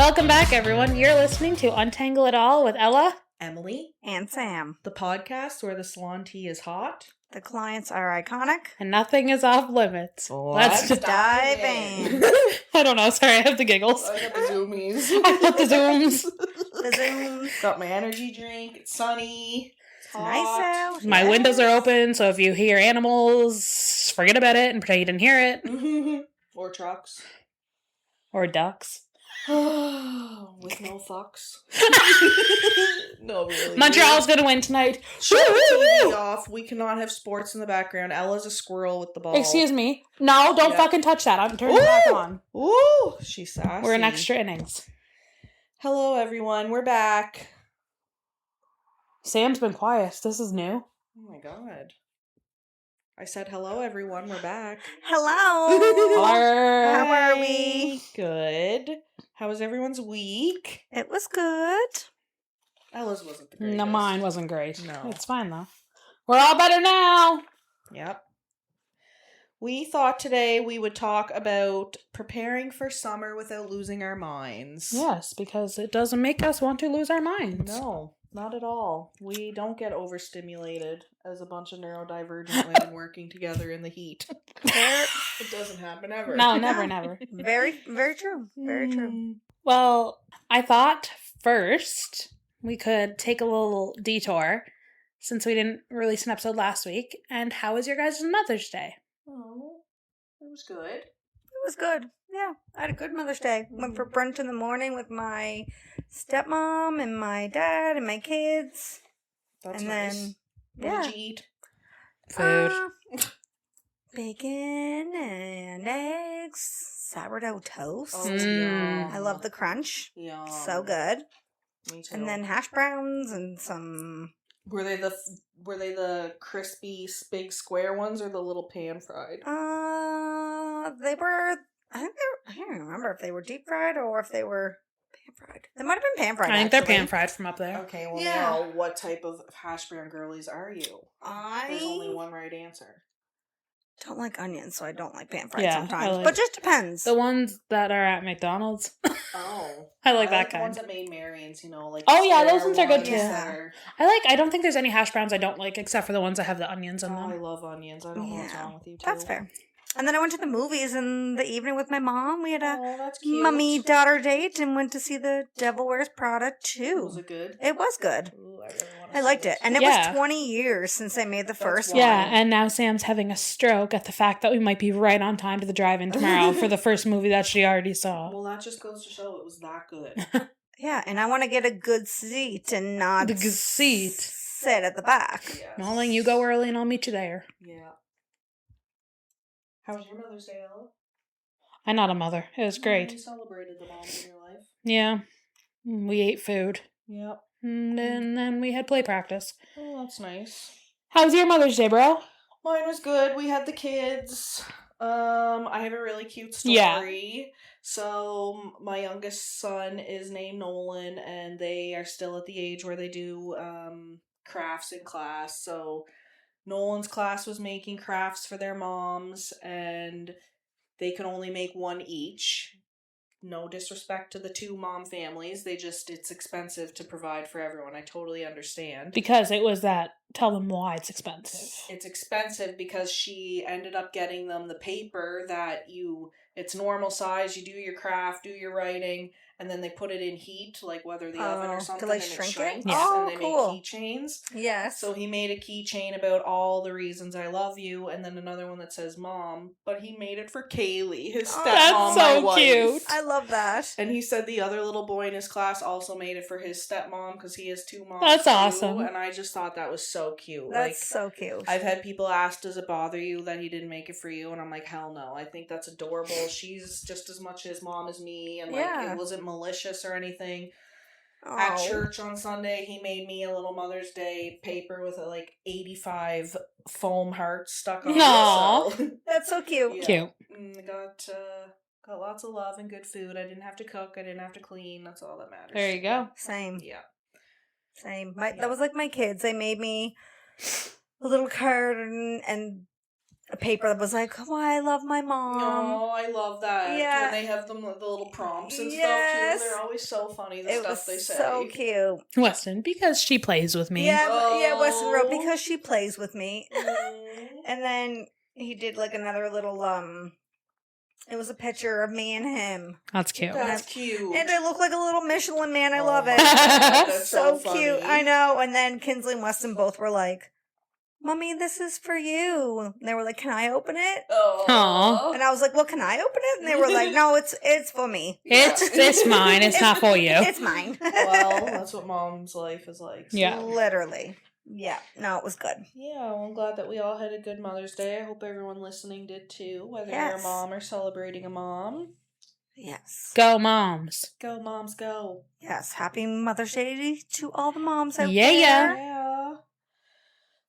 Welcome back, everyone. You're listening to Untangle It All with Ella, Emily, and Sam. the podcast where the salon tea is hot. The clients are iconic. and nothing is off limits. Let's dive in. I don't know. Sorry, I have the giggles. I got the zoomies. I got the zooms. The Zooms. Got my energy drink. It's sunny. It's hot. Nice out. My Yes. windows are open, so if you hear animals, forget about it and pretend you didn't hear it. Or trucks. Or ducks. With no fucks. No, really. Montreal's gonna win tonight. Shut the TV off. We cannot have sports in the background. Ella's a squirrel with the ball. Excuse me. No, don't fucking touch that. I'm turning it back on. Ooh, she's sassy. We're in extra innings. Hello, everyone. We're back. Sam's been quiet. This is new. Oh my god. I said hello, everyone. We're back. Hello. How are we? Good. How was everyone's week? It was good. Ella's wasn't the greatest. No, mine wasn't great. No. It's fine, though. We're all better now. Yep. We thought today we would talk about preparing for summer without losing our minds. Yes, because it doesn't make us want to lose our minds. No, not at all. We don't get overstimulated as a bunch of neurodivergent women working together in the heat. It doesn't happen ever. No, never. Very, very true. Very true. Well, I thought first we could take a little detour since we didn't release an episode last week. And how was your guys' Mother's Day? Oh, it was good. It was good. Yeah, I had a good Mother's Day. Went for brunch in the morning with my stepmom and my dad and my kids. That's and nice. then, What did you eat? Food. Bacon and eggs, sourdough toast. Oh, Mm. I love the crunch. Yum. So good. Me too. And then hash browns and some. were they the crispy big square ones or the little pan fried? They were. I don't remember if they were deep fried or if they were pan fried. They might have been pan fried. I think they're actually. pan fried from up there. Okay, well Yeah. now, what type of hash brown girlies are you? There's only I one right answer. don't like onions, so I don't like pan fried Yeah, sometimes. I like- But just depends. The ones that are at McDonald's. Oh, I like that the kind. ones that made Marion's, like. Oh, yeah, square those ones are good, ones too. that are- I don't think there's any hash browns I don't like except for the ones that have the onions in Oh, I them. love onions. I don't know what's Yeah, wrong with you. Too. That's fair. And then I went to the movies in the evening with my mom. We had a Oh, that's cute. mummy-daughter date and went to see The Devil Wears Prada 2. Was it good? It was good. Ooh, I really want I liked it. And it Yeah. was 20 years since I made the That's first wild. one. Yeah, and now Sam's having a stroke at the fact that we might be right on time to the drive-in tomorrow for the first movie that she already saw. Well, that just goes to show it was that good. Yeah, and I want to get a good seat and not The good seat. sit at the back. Yes. Well, then you go early and I'll meet you there. Yeah. How was your Mother's Day, Ella? I'm not a mother. It was You great. celebrated the moms in your life. Yeah. We ate food. Yep. And then we had play practice. Oh, that's nice. How was your Mother's Day, bro? Mine was good. We had the kids. I have a really cute story. Yeah. So my youngest son is named Nolan, and they are still at the age where they do crafts in class. So Nolan's class was making crafts for their moms, and they could only make one each. No disrespect to the two mom families. It's expensive to provide for everyone. I totally understand. Because it was that, tell them why it's expensive. It's expensive because she ended up getting them the paper that it's normal size, you do your craft, do your writing, and then they put it in heat, like whether the oven or to, something, like, and shrink it it? shrinks, Yeah. and they Oh, make keychains. Yes. So he made a keychain about all the reasons I love you, and then another one that says mom, but he made it for Kaylee, his Oh, stepmom, that's my so wife. cute. I love that. And he said the other little boy in his class also made it for his stepmom because he has two moms. That's too, awesome. And I just thought that was so cute. That's so cute. I've had people ask, does it bother you that he didn't make it for you? And I'm like, hell no. I think that's adorable. She's just as much his mom as me. And Yeah. it wasn't malicious or anything. Oh. At church on Sunday, he made me a little Mother's Day paper with 85 foam hearts stuck on Aw. it. So. That's so cute. Yeah. Cute. And got lots of love and good food. I didn't have to cook. I didn't have to clean. That's all that matters. There you go. Same. Yeah. Same. That was like my kids. They made me a little card and a paper that was like, "Oh, I love my mom." Oh, I love that. Yeah. When they have them the little prompts and Yes. stuff too. They're always so funny, the It stuff was they say. so cute. Weston, because she plays with me. Yeah, Weston wrote, Oh. because she plays with me. Mm. And then he did like another little, it was a picture of me and him. That's cute. That's cute. And I look like a little Michelin man. I Oh love my it. God, that's so so cute. funny. I know. And then Kinsley and Weston both were like, "Mommy, this is for you." And they were like, "Can I open it?" Aw. And I was like, "Well, can I open it?" And they were like, "No, it's for me. It's mine. It's not for you. It's mine." Well, that's what mom's life is like. So. Yeah. Literally. Yeah. No, it was good. Yeah, well, I'm glad that we all had a good Mother's Day. I hope everyone listening did too, whether you're a Yes. mom or celebrating a mom. Yes. Go moms. Go, moms, go. Yes. Happy Mother's Day to all the moms out Yeah, there. yeah. Yeah.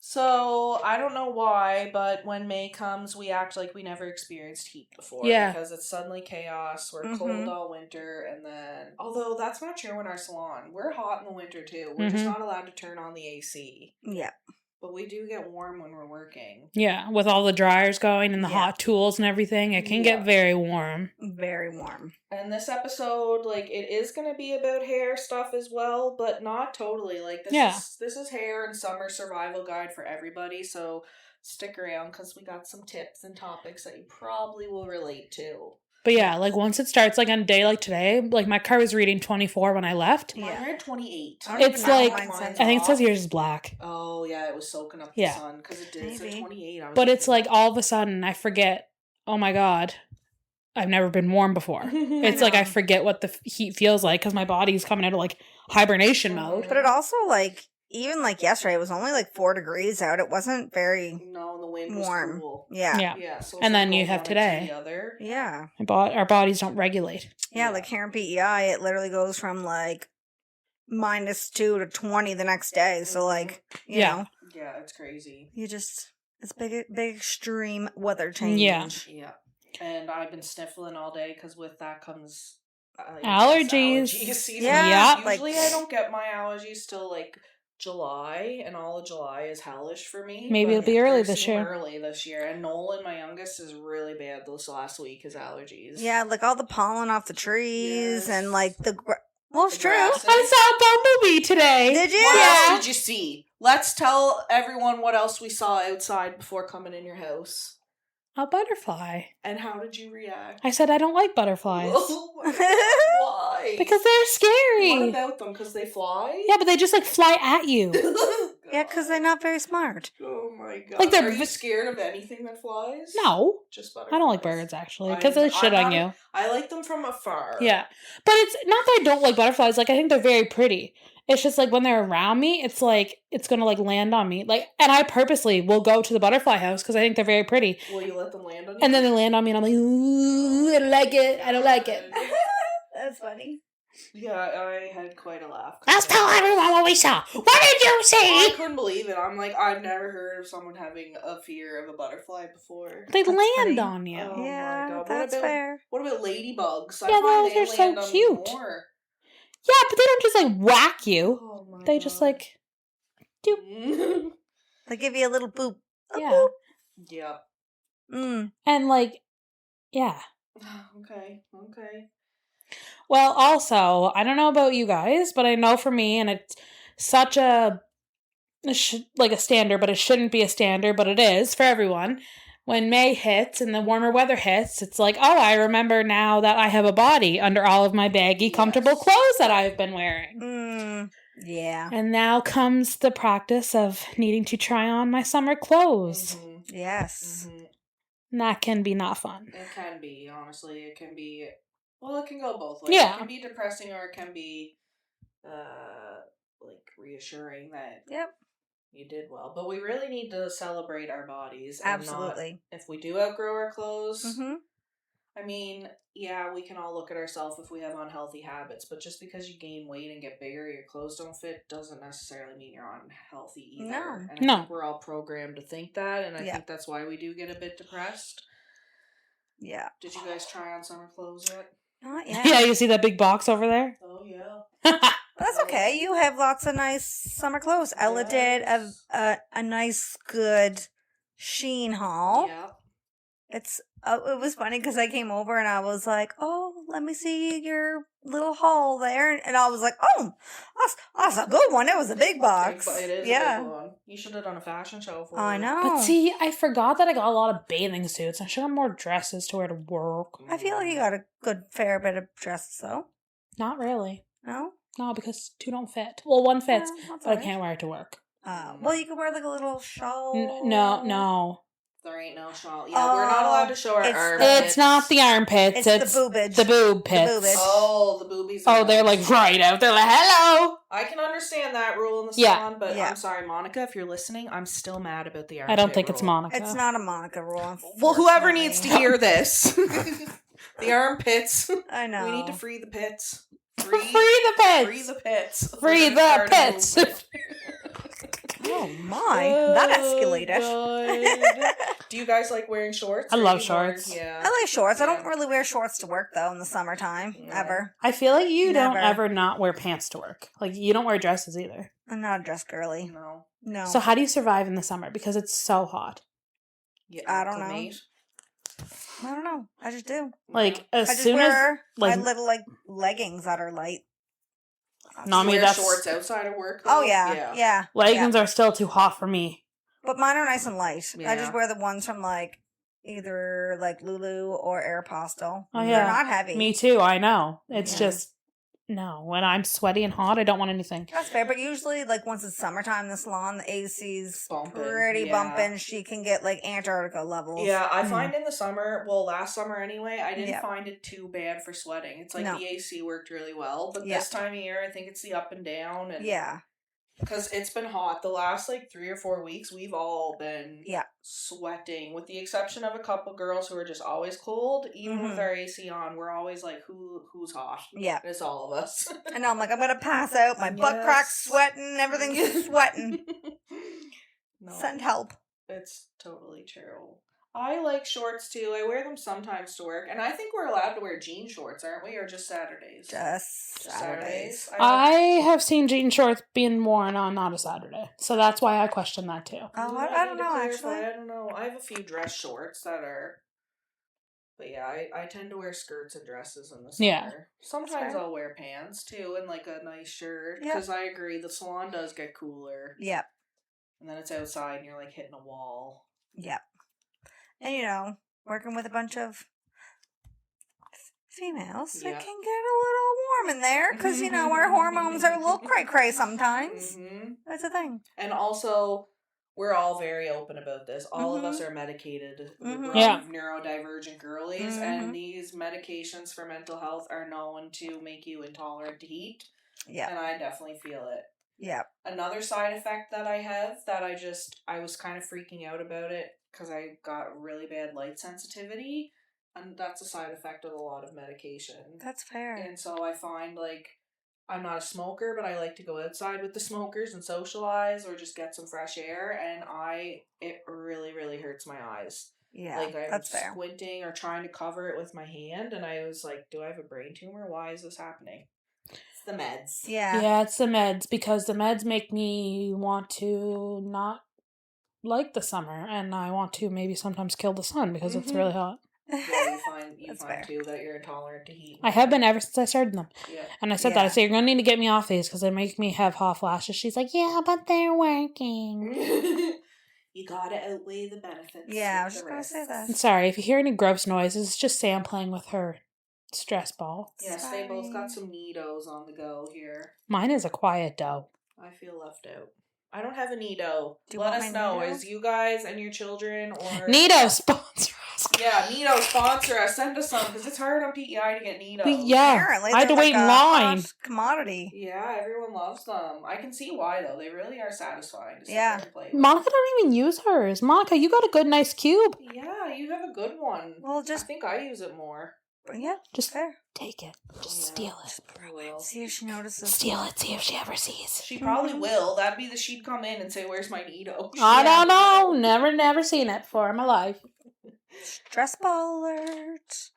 So, I don't know why, but when May comes, we act like we never experienced heat before. Yeah. Because it's suddenly chaos. We're Mhm. cold all winter. And then, although that's not true in our salon. We're hot in the winter too. We're just Mhm. not allowed to turn on the AC. Yeah. But we do get warm when we're working. Yeah, with all the dryers going and the Yeah. hot tools and everything, it can Yeah. get very warm. Very warm. And this episode, like, it is going to be about hair stuff as well, but not totally. Like, this is hair and summer survival guide for everybody, so stick around because we got some tips and topics that you probably will relate to. But yeah, like once it starts, like on a day like today, like my car was reading 24 when I left. Mine Yeah. read 28. I don't It's even know like- what mine says. I think it says yours is black. Oh, yeah, it was soaking up Yeah. the sun because it did say Maybe. 28. I was But it's like all of a sudden I forget, oh my God, I've never been warm before. It's like I know. forget what the heat feels like because my body's coming out of like hibernation mode. But it also, like, even like yesterday, it was only like 4 degrees out. It wasn't very No, and the wind was warm. cool. Yeah. Yeah. Yeah, so it's And like then you going have one today. into the other. Yeah. Our bodies don't regulate. Yeah, like here in PEI, it literally goes from like -2 to 20 the next day. So, like, you Yeah. know, Yeah, it's crazy. it's big extreme weather change. Yeah. Yeah. And I've been sniffling all day because with that comes Allergies. season. Yeah, Usually like- I don't get my allergies till like July, and all of July is hellish for me. Maybe but it'll be early they this seem year. Early this year, and Nolan, my youngest, is really bad this last week. His allergies. Yeah, like all the pollen off the trees Yes. and like well, it's The true. grasses. I saw a bumblebee today. Did you? What Yeah. else did you see? Let's tell everyone what else we saw outside before coming in your house. A butterfly. And how did you react? I said I don't like butterflies. Oh my God, why? Because they're scary. What about them? Because they fly? Yeah, but they just like fly at you. Yeah, because they're not very smart. Oh my God. Like, they're Are you scared of anything that flies? No, Just butterflies. I don't like birds actually because they shit I'm on not- you. I like them from afar. Yeah, but it's not that I don't like butterflies. Like I think they're very pretty. It's just like when they're around me, it's like it's gonna like land on me. Like, and I purposely will go to the butterfly house because I think they're very pretty. Will you let them land on you? And then they land on me, and I'm like, ooh, I don't like it. I don't like it. That's funny. Yeah, I had quite a laugh. Let's tell everyone what we saw. What did you I see? couldn't believe it. I'm like, I've never heard of someone having a fear of a butterfly before. They That's land funny. on you. Oh my Yeah, God. What that's about- fair. What about ladybugs? I Yeah, find those they are so land on me cute. more. Yeah, but they don't just like whack you. Oh my They just God. like, They give you a little boop. A yeah, boop. yeah. Mm. and like, yeah. Okay. Well, also, I don't know about you guys, but I know for me, and it's such like a standard, but it shouldn't be a standard, but it is for everyone. When May hits and the warmer weather hits, it's like, oh, I remember now that I have a body under all of my baggy, comfortable Yes. clothes that I've been wearing. Mm. Yeah. And now comes the practice of needing to try on my summer clothes. Mhm. Yes. Mhm. And that can be not fun. It can be, honestly. It can be. Well, it can go both ways. Yeah. It can be depressing, or it can be, like reassuring that Yep. you did well. But we really need to celebrate our bodies. And Absolutely. not, if we do outgrow our clothes, Mm-hmm. I mean, yeah, we can all look at ourselves if we have unhealthy habits. But just because you gain weight and get bigger, your clothes don't fit, doesn't necessarily mean you're unhealthy either. No. And I No. think we're all programmed to think that, and I Yeah. think that's why we do get a bit depressed. Yeah. Did you guys try on summer clothes yet? Not yet. Yeah, you see that big box over there? Oh yeah. That's okay. You have lots of nice summer clothes. Ella did Yes. a nice, good Sheen haul. Yeah. It's it was funny because I came over and I was like, "Oh, let me see your little haul there," and I was like, "Oh, that's a good one. It was a big box. It is a big one. You should have done a fashion show for I it. know. But see, I forgot that I got a lot of bathing suits. I should have more dresses to wear to work. I feel like you got a good fair bit of dresses though. Not really. No, No, because two don't fit. Well, one fits, that's but I alright. can't wear it to work. Well, you could wear like a little shawl. No. There ain't no shawl. Yeah, we're not allowed to show our armpits. It's not the armpits. It's the boobage. The boob pits. The boobage. Oh, the boobies. Oh, they're like right out. They're like, hello. I can understand that rule in the salon, but Yeah. I'm sorry, Monica, if you're listening, I'm still mad about the armpit I don't think it's rule. Monica. It's not a Monica rule. Well, whoever unfortunately. needs to hear this. The armpits. I know. We need to free the pits. Free the pits. Free the pits. Free We're gonna the start a pits. movement. Oh my, that escalated. God. Do you guys like wearing shorts? I or love are you more- shorts. Yeah. I like shorts. I Yeah. don't really wear shorts to work though in the summertime ever. I feel like you don't Never. ever not wear pants to work. Like, you don't wear dresses either. I'm not a dress girly. No. No. So how do you survive in the summer? Because it's so hot. Yeah, I don't know. acclimate. I don't know. I just do. Like, I as just soon as... wear like- my little like leggings that are light. No, I You mean, wear that's... shorts outside of work. Oh though? yeah, yeah. Leggings are still too hot for me. But mine are nice and light. I Yeah. just wear the ones from like either like Lulu or Aeropostale. Oh, They're yeah. not heavy. Me too, I know. It's Yeah. just... No, when I'm sweaty and hot, I don't want anything. That's fair, but usually, like, once it's summertime in the salon, the AC's Bumping, pretty yeah. bumping. She can get, like, Antarctica levels. Yeah, I find in the summer, well, last summer anyway, I didn't Yeah. find it too bad for sweating. It's like No. the AC worked really well, but Yeah. this time of year, I think it's the up and down. And Yeah. because it's been hot. The last, like, 3 or 4 weeks, we've all been Yeah. sweating, with the exception of a couple girls who are just always cold. Even with Mhm. our AC on, we're always like, who's hot? Yeah. It's all of us. I know, I'm like, I'm going to pass out. My butt crack's Yes. sweating. Everything's sweating. No, Send help. it's totally true. I like shorts too. I wear them sometimes to work, and I think we're allowed to wear jean shorts, aren't we? Or just Saturdays? Just Saturdays. I have seen jean shorts being worn on not a Saturday. So that's why I question that too. Oh, might I need don't to know, clarify. actually. I don't know. I have a few dress shorts that are. But yeah, I tend to wear skirts and dresses in the summer. Yeah. Sometimes fair. I'll wear pants too and like a nice shirt. Yeah. Because I agree, the salon does get cooler. Yep. And then it's outside and you're like hitting a wall. Yep. And, you know, working with a bunch of females, it Yeah. can get a little warm in there because, you know, our hormones are a little cray-cray sometimes. Mm-hmm. That's a thing. And also, we're all very open about this. All of Mhm. us are medicated. Mhm. We're Yeah. all neurodivergent girlies, Mhm. and these medications for mental health are known to make you intolerant to heat. Yeah. And I definitely feel it. Yeah. Another side effect that I have that I was kind of freaking out about it because I got really bad light sensitivity, and that's a side effect of a lot of medication. That's fair. And so I find, like, I'm not a smoker, but I like to go outside with the smokers and socialize or just get some fresh air, and it really, really hurts my eyes. Yeah. Like, I'm that's fair. squinting or trying to cover it with my hand, and I was like, do I have a brain tumor? Why is this happening? It's the meds. Yeah. Yeah, it's the meds, because the meds make me want to not like the summer, and I want to maybe sometimes kill the sun because it's Mhm. really hot. Yeah, you That's find fair. too that you're intolerant to heat. I have been ever since I started them. Yeah. And I said that. I Yeah. said, you're going to need to get me off these because they make me have hot flashes. She's like, yeah, but they're working. You gotta outweigh the benefits. Yeah, I with was just the gonna say risks. that. I'm sorry, if you hear any gross noises, it's just Sam playing with her stress ball. Yes, they both Sorry. got some neatos on the go here. Mine is a quiet dough. I feel left out. I don't have a neato. Do you Let want us my know, Neato? as you guys and your children or Neato sponsor us. Yeah, Neato sponsor us. Send us some because it's hard on PEI to get Neatos. Yeah, Apparently, I had to they're wait like in a line. hot commodity. Yeah, everyone loves them. I can see why though. They really are satisfying to sit Yeah. there and play with. Monica don't even use hers. Monica, you got a good, nice cube. Yeah, you have a good one. Well, I just think I use it more. yeah, Just fair. take it. Just Yeah. steal it. I will. See if she notices. Steal it. See if she ever sees. She probably will. That'd be she'd come in and say, "Where's my Neato?" I don't know. Never seen it before in my life. Stress ball alert.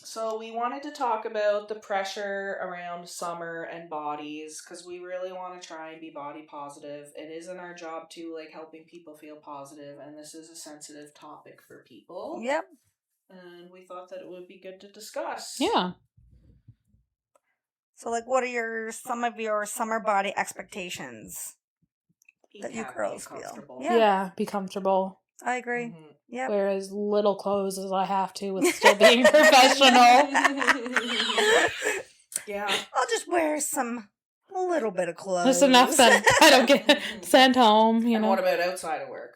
So we wanted to talk about the pressure around summer and bodies because we really want to try and be body positive. It isn't our job to like helping people feel positive, and this is a sensitive topic for people. Yep. And we thought that it would be good to discuss. Yeah. So, like, what are some of your summer body expectations that you girls feel? Yeah. Be comfortable. I agree. Mm-hmm. Yep. Wear as little clothes as I have to with still being professional. Yeah. I'll just wear a little bit of clothes. Just enough that I don't get sent home, you And know. what about outside of work?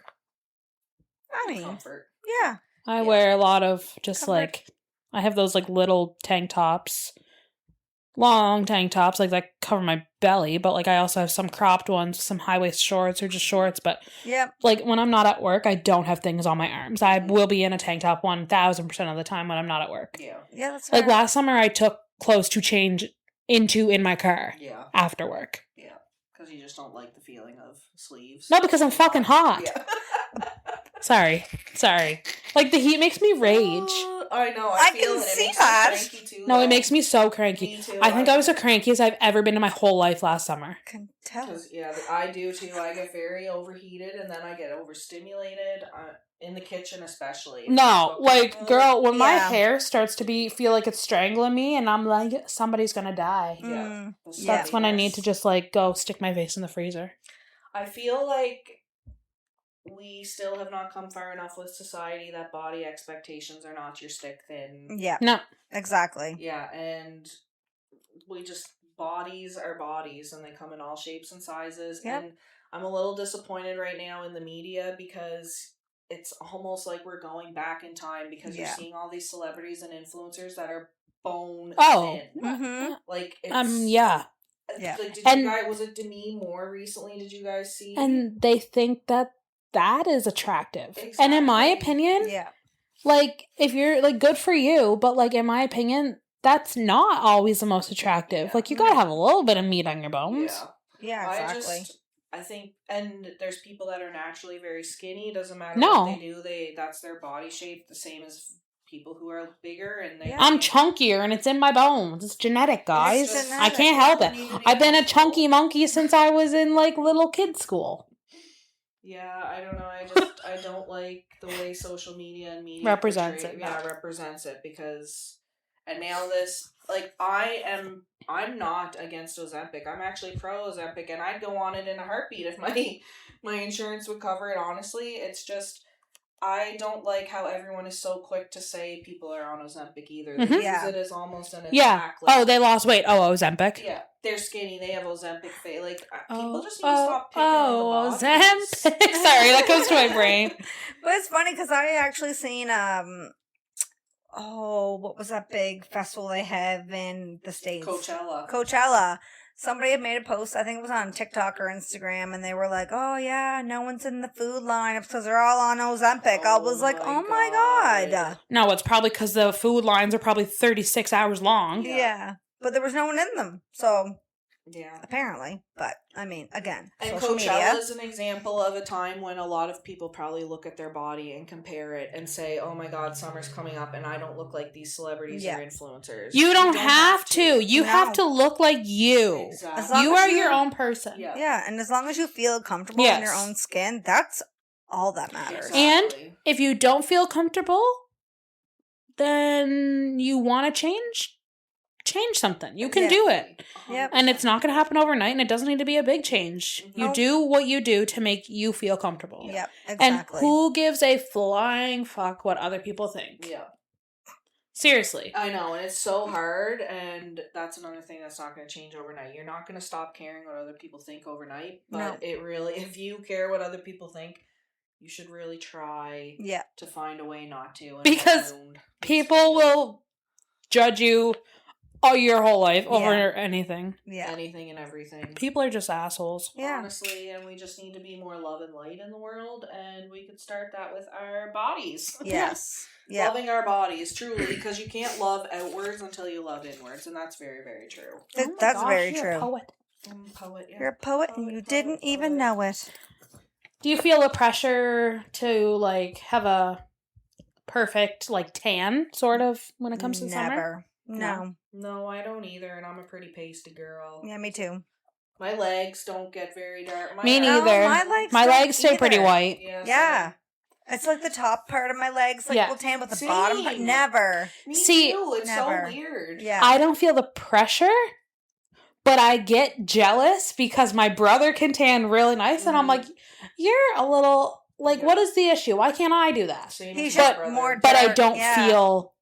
I mean, Comfort. yeah. I wear a lot of just Comfort. like, I have those like little tank tops. Long tank tops, like that cover my belly, but like I also have some cropped ones, some high waist shorts or just shorts. But Yep. like when I'm not at work, I don't have things on my arms. I will be in a tank top 1,000% of the time when I'm not at work. Yeah. Yeah, that's fair. Like last summer, I took clothes to change into in my car Yeah. after work. Yeah. Because you just don't like the feeling of sleeves. No, because I'm fucking hot. Yeah. Sorry. Like the heat makes me rage. I know. I feel can it. see It makes that. me cranky too. No, though. it makes me so cranky. Me too. I think I was the crankiest I've ever been in my whole life last summer. Can tell. Because I do too. I get very overheated, and then I get overstimulated in the kitchen, especially. No, like, girl, when my Yeah. hair starts to feel like it's strangling me, and I'm like, somebody's gonna die. Mm. That's when I need to just like go stick my face in the freezer. I feel like we still have not come far enough with society that body expectations are not your stick thin. Yeah. No. Exactly. Yeah, and we just, bodies are bodies and they come in all shapes and sizes. Yep. And I'm a little disappointed right now in the media because it's almost like we're going back in time because you're seeing all these celebrities and influencers that are bone thin. Mm-hmm. Like, it's... Yeah. Yeah. Like, And- you guys, was it Demi Moore recently? Did you guys see? And they think that is attractive. Exactly. And in my opinion, Yeah. like, if you're, like, good for you, but, like, in my opinion, that's not always the most attractive. Yeah. Like, you gotta have a little bit of meat on your bones. Yeah, exactly. I think, and there's people that are naturally very skinny. Doesn't matter No. what they do. That's their body shape. The same as people who are bigger and they. I'm chunkier and it's in my bones. It's genetic, guys. It's I can't help it. I've been a chunky monkey since I was in, like, little kid school. Yeah, I don't know. I don't like the way social media and media Represents portray- it. Yeah, represents it because, and now this, like, I'm not against Ozempic. I'm actually pro Ozempic, and I'd go on it in a heartbeat if my insurance would cover it. Honestly, it's just I don't like how everyone is so quick to say people are on Ozempic either. They use it as almost an attack. Yeah. Like, They lost weight. Ozempic. Yeah, they're skinny. They have Ozempic face. Like, people just need to stop picking on the bodies. Ozempic. Sorry, that goes to my brain. But it's funny because I actually seen what was that big festival they have in the States? Coachella. Somebody had made a post, I think it was on TikTok or Instagram, and they were like, oh yeah, no one's in the food lineups because they're all on Ozempic. I was like, oh my god. No, it's probably because the food lines are probably 36 hours long. Yeah. But there was no one in them. So, yeah, apparently. But, I mean, again, and social Coachella media is an example of a time when a lot of people probably look at their body and compare it and say, oh my god, summer's coming up and I don't look like these celebrities or influencers. You don't have to. You have to look like you. Exactly. You are your own person. Yeah, and as long as you feel comfortable in your own skin, that's all that matters. Exactly. And if you don't feel comfortable, then you want to change something. You can do it. Yep. And it's not going to happen overnight, and it doesn't need to be a big change. You do what you do to make you feel comfortable. Yep, exactly. And who gives a flying fuck what other people think? Yeah. Seriously. I know, and it's so hard, and that's another thing that's not going to change overnight. You're not going to stop caring what other people think overnight, but it really, if you care what other people think, you should really try to find a way not to. And because people will judge you all your whole life over anything. Yeah. Anything and everything. People are just assholes. Yeah. Honestly, and we just need to be more love and light in the world, and we could start that with our bodies. Yes. Loving our bodies, truly, because you can't love outwards until you love inwards, and that's very, very true. That's very you're true. a poet. I'm a poet, yeah. You're a poet and you didn't even know it. Do you feel a pressure to, like, have a perfect, like, tan, sort of, when it comes to summer? No. No, I don't either, and I'm a pretty pasty girl. Yeah, me too. My legs don't get very dark. Me neither. My legs stay pretty white. Yeah. It's like the top part of my legs, will tan, but the bottom part, never. Me too. It's so weird. Yeah. I don't feel the pressure, but I get jealous because my brother can tan really nice, and I'm like, you're a little, like, what is the issue? Why can't I do that? He's just more dark. But I don't feel,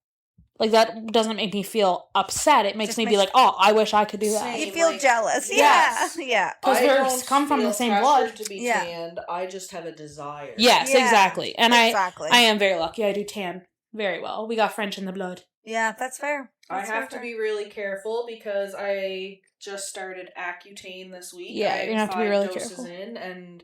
like, that doesn't make me feel upset. It makes me be like, oh, I wish I could do that. You feel jealous. Yes. Yeah. Because we come from the same blood. To be tanned, I just have a desire. Yes, exactly. And I am very lucky. I do tan very well. We got French in the blood. Yeah, that's fair. I have to be really careful because I just started Accutane this week. Yeah, you have to be really careful. And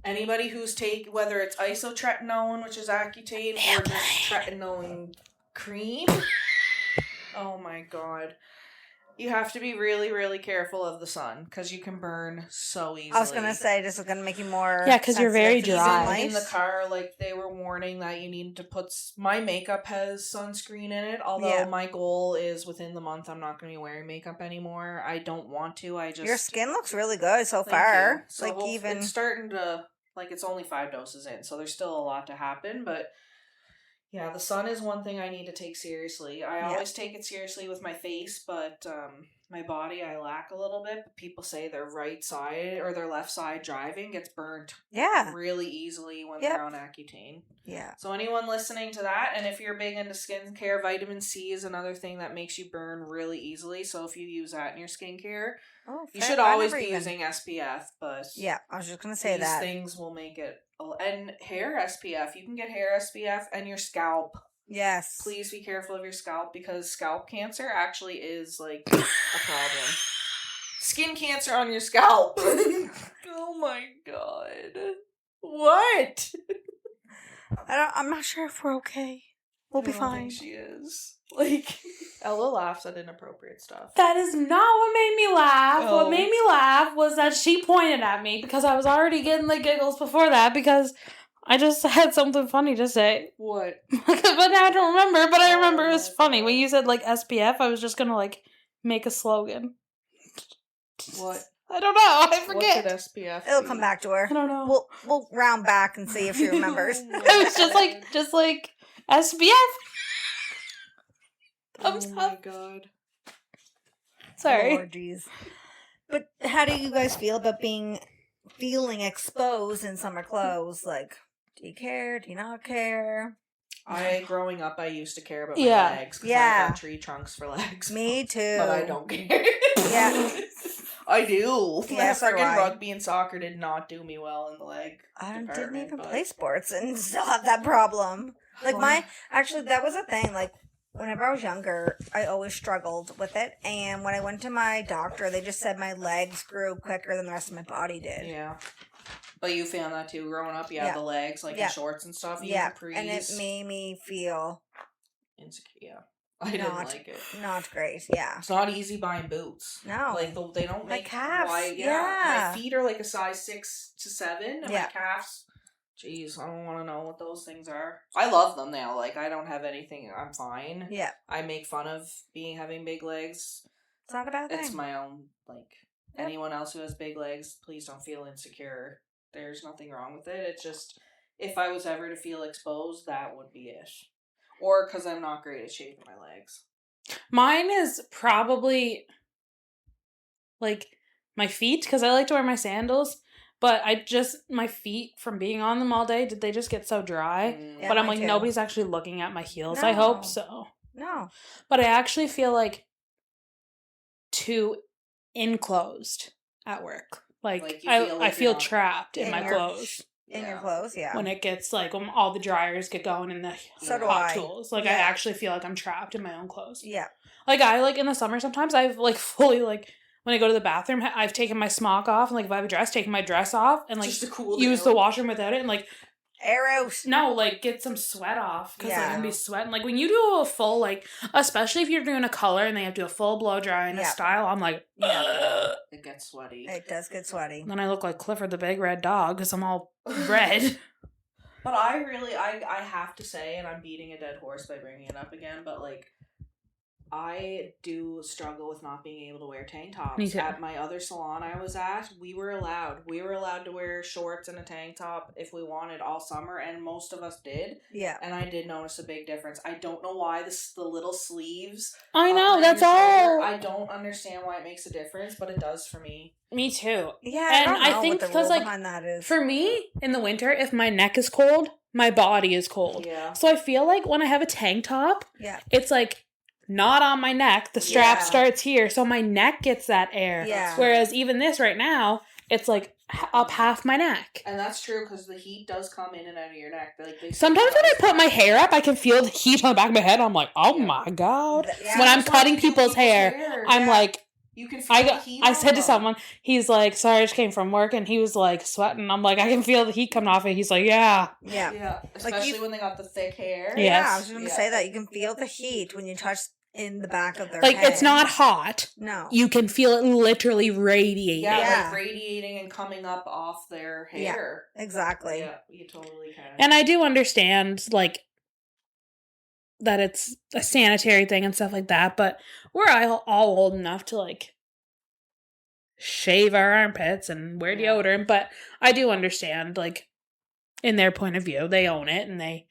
anybody who's whether it's isotretinoin, which is Accutane, or just tretinoin cream. Oh my god. You have to be really, really careful of the sun because you can burn so easily. I was going to say, this is going to make you more... Yeah, because you're very dry. In the car, like, they were warning that you need to put... My makeup has sunscreen in it, although my goal is within the month I'm not going to be wearing makeup anymore. I don't want to, Your skin looks really good so far. So like, even... It's starting to... Like, it's only 5 doses in, so there's still a lot to happen, but... Yeah, the sun is one thing I need to take seriously. I always take it seriously with my face, but my body, I lack a little bit. But people say their right side or their left side driving gets burnt really easily when they're on Accutane. Yeah. So anyone listening to that, and if you're big into skincare, vitamin C is another thing that makes you burn really easily. So if you use that in your skincare, you should always be using SPF. But yeah, I was just going to say that. These things will make it... And hair SPF. You can get hair SPF and your scalp. Yes. Please be careful of your scalp because scalp cancer actually is like a problem. Skin cancer on your scalp. Oh my god. What? I'm not sure if we're okay. We'll be fine. I think she is. Like, Ella laughs at inappropriate stuff. That is not what made me laugh. Oh. What made me laugh was that she pointed at me because I was already getting the giggles before that because I just had something funny to say. What? But now I don't remember, but I remember it was funny. When you said, like, SPF, I was just gonna, like, make a slogan. What? I don't know. I forget. What could SPF It'll come back to her. I don't know. We'll round back and see if she remembers. It was just like SPF. Thumbs up. Oh my god. Sorry. Oh, jeez. But how do you guys feel about feeling exposed in summer clothes? Like, do you care? Do you not care? Growing up, I used to care about my legs. Because I got tree trunks for legs. Me too. But I don't care. Yeah. I do. Yeah, freaking rugby and soccer did not do me well in the leg. I didn't even play sports and still have that problem. Like, that was a thing. Like, whenever I was younger, I always struggled with it. And when I went to my doctor, they just said my legs grew quicker than the rest of my body did. Yeah. But you found that too growing up? You had the legs, like in shorts and stuff? And it made me feel... insecure. Yeah. I didn't like it. Not great, yeah. It's not easy buying boots. No. Like, they don't make... My calves, My feet are like a size 6 to 7, and my calves... Jeez, I don't want to know what those things are. I love them now. Like, I don't have anything. I'm fine. Yeah. I make fun of having big legs. It's not a bad thing. It's my own, like, anyone else who has big legs, please don't feel insecure. There's nothing wrong with it. It's just, if I was ever to feel exposed, that would be it. Or because I'm not great at shaping my legs. Mine is probably, like, my feet, because I like to wear my sandals. But my feet, from being on them all day, did they just get so dry? Yeah, but I'm like, nobody's actually looking at my heels. No. I hope so. No. But I actually feel like too enclosed at work. Like I feel trapped in my clothes. In your clothes, yeah. When it gets, like, when all the dryers get going in the hot tools. Like, I actually feel like I'm trapped in my own clothes. Yeah. Like, in the summer sometimes, I've, like, fully, like... When I go to the bathroom, I've taken my smock off, and, like, if I have a dress, taking my dress off, and, like, use the washroom without it, and, like... Air out. No, like, get some sweat off, because I can be sweating. Like, when you do a full, like, especially if you're doing a color, and they have to do a full blow dry and a style, I'm like, it gets sweaty. It does get sweaty. Then I look like Clifford the Big Red Dog, because I'm all red. But I have to say, and I'm beating a dead horse by bringing it up again, but like, I do struggle with not being able to wear tank tops. Me too. At my other salon I was at, we were allowed to wear shorts and a tank top if we wanted all summer, and most of us did. Yeah. And I did notice a big difference. I don't know why the little sleeves. I know, that's all. I don't understand why it makes a difference, but it does for me. Me too. Yeah, and I don't know think what the rule behind that is. For me, in the winter, if my neck is cold, my body is cold. Yeah. So I feel like when I have a tank top, it's like not on my neck. The strap starts here, so my neck gets that air. Yeah. Whereas even this right now, it's like up half my neck. And that's true because the heat does come in and out of your neck. Like sometimes when I put my hair up, I can feel the heat on the back of my head. I'm like, oh my god. Yeah. When I'm cutting people's hair, I'm like. You can feel the heat. I said to someone, he's like, sorry, I just came from work, and he was like sweating. I'm like, I can feel the heat coming off it. He's like, yeah. Especially when they got the thick hair. Yeah, I was going to say that. You can feel the heat when you touch in the back of their head. It's not hot. No. You can feel it literally radiating. Yeah, like radiating and coming up off their hair. Yeah, exactly. Yeah, you totally can. And I do understand, like, that it's a sanitary thing and stuff like that, but we're all old enough to, like, shave our armpits and wear deodorant, but I do understand, like, in their point of view, they own it and they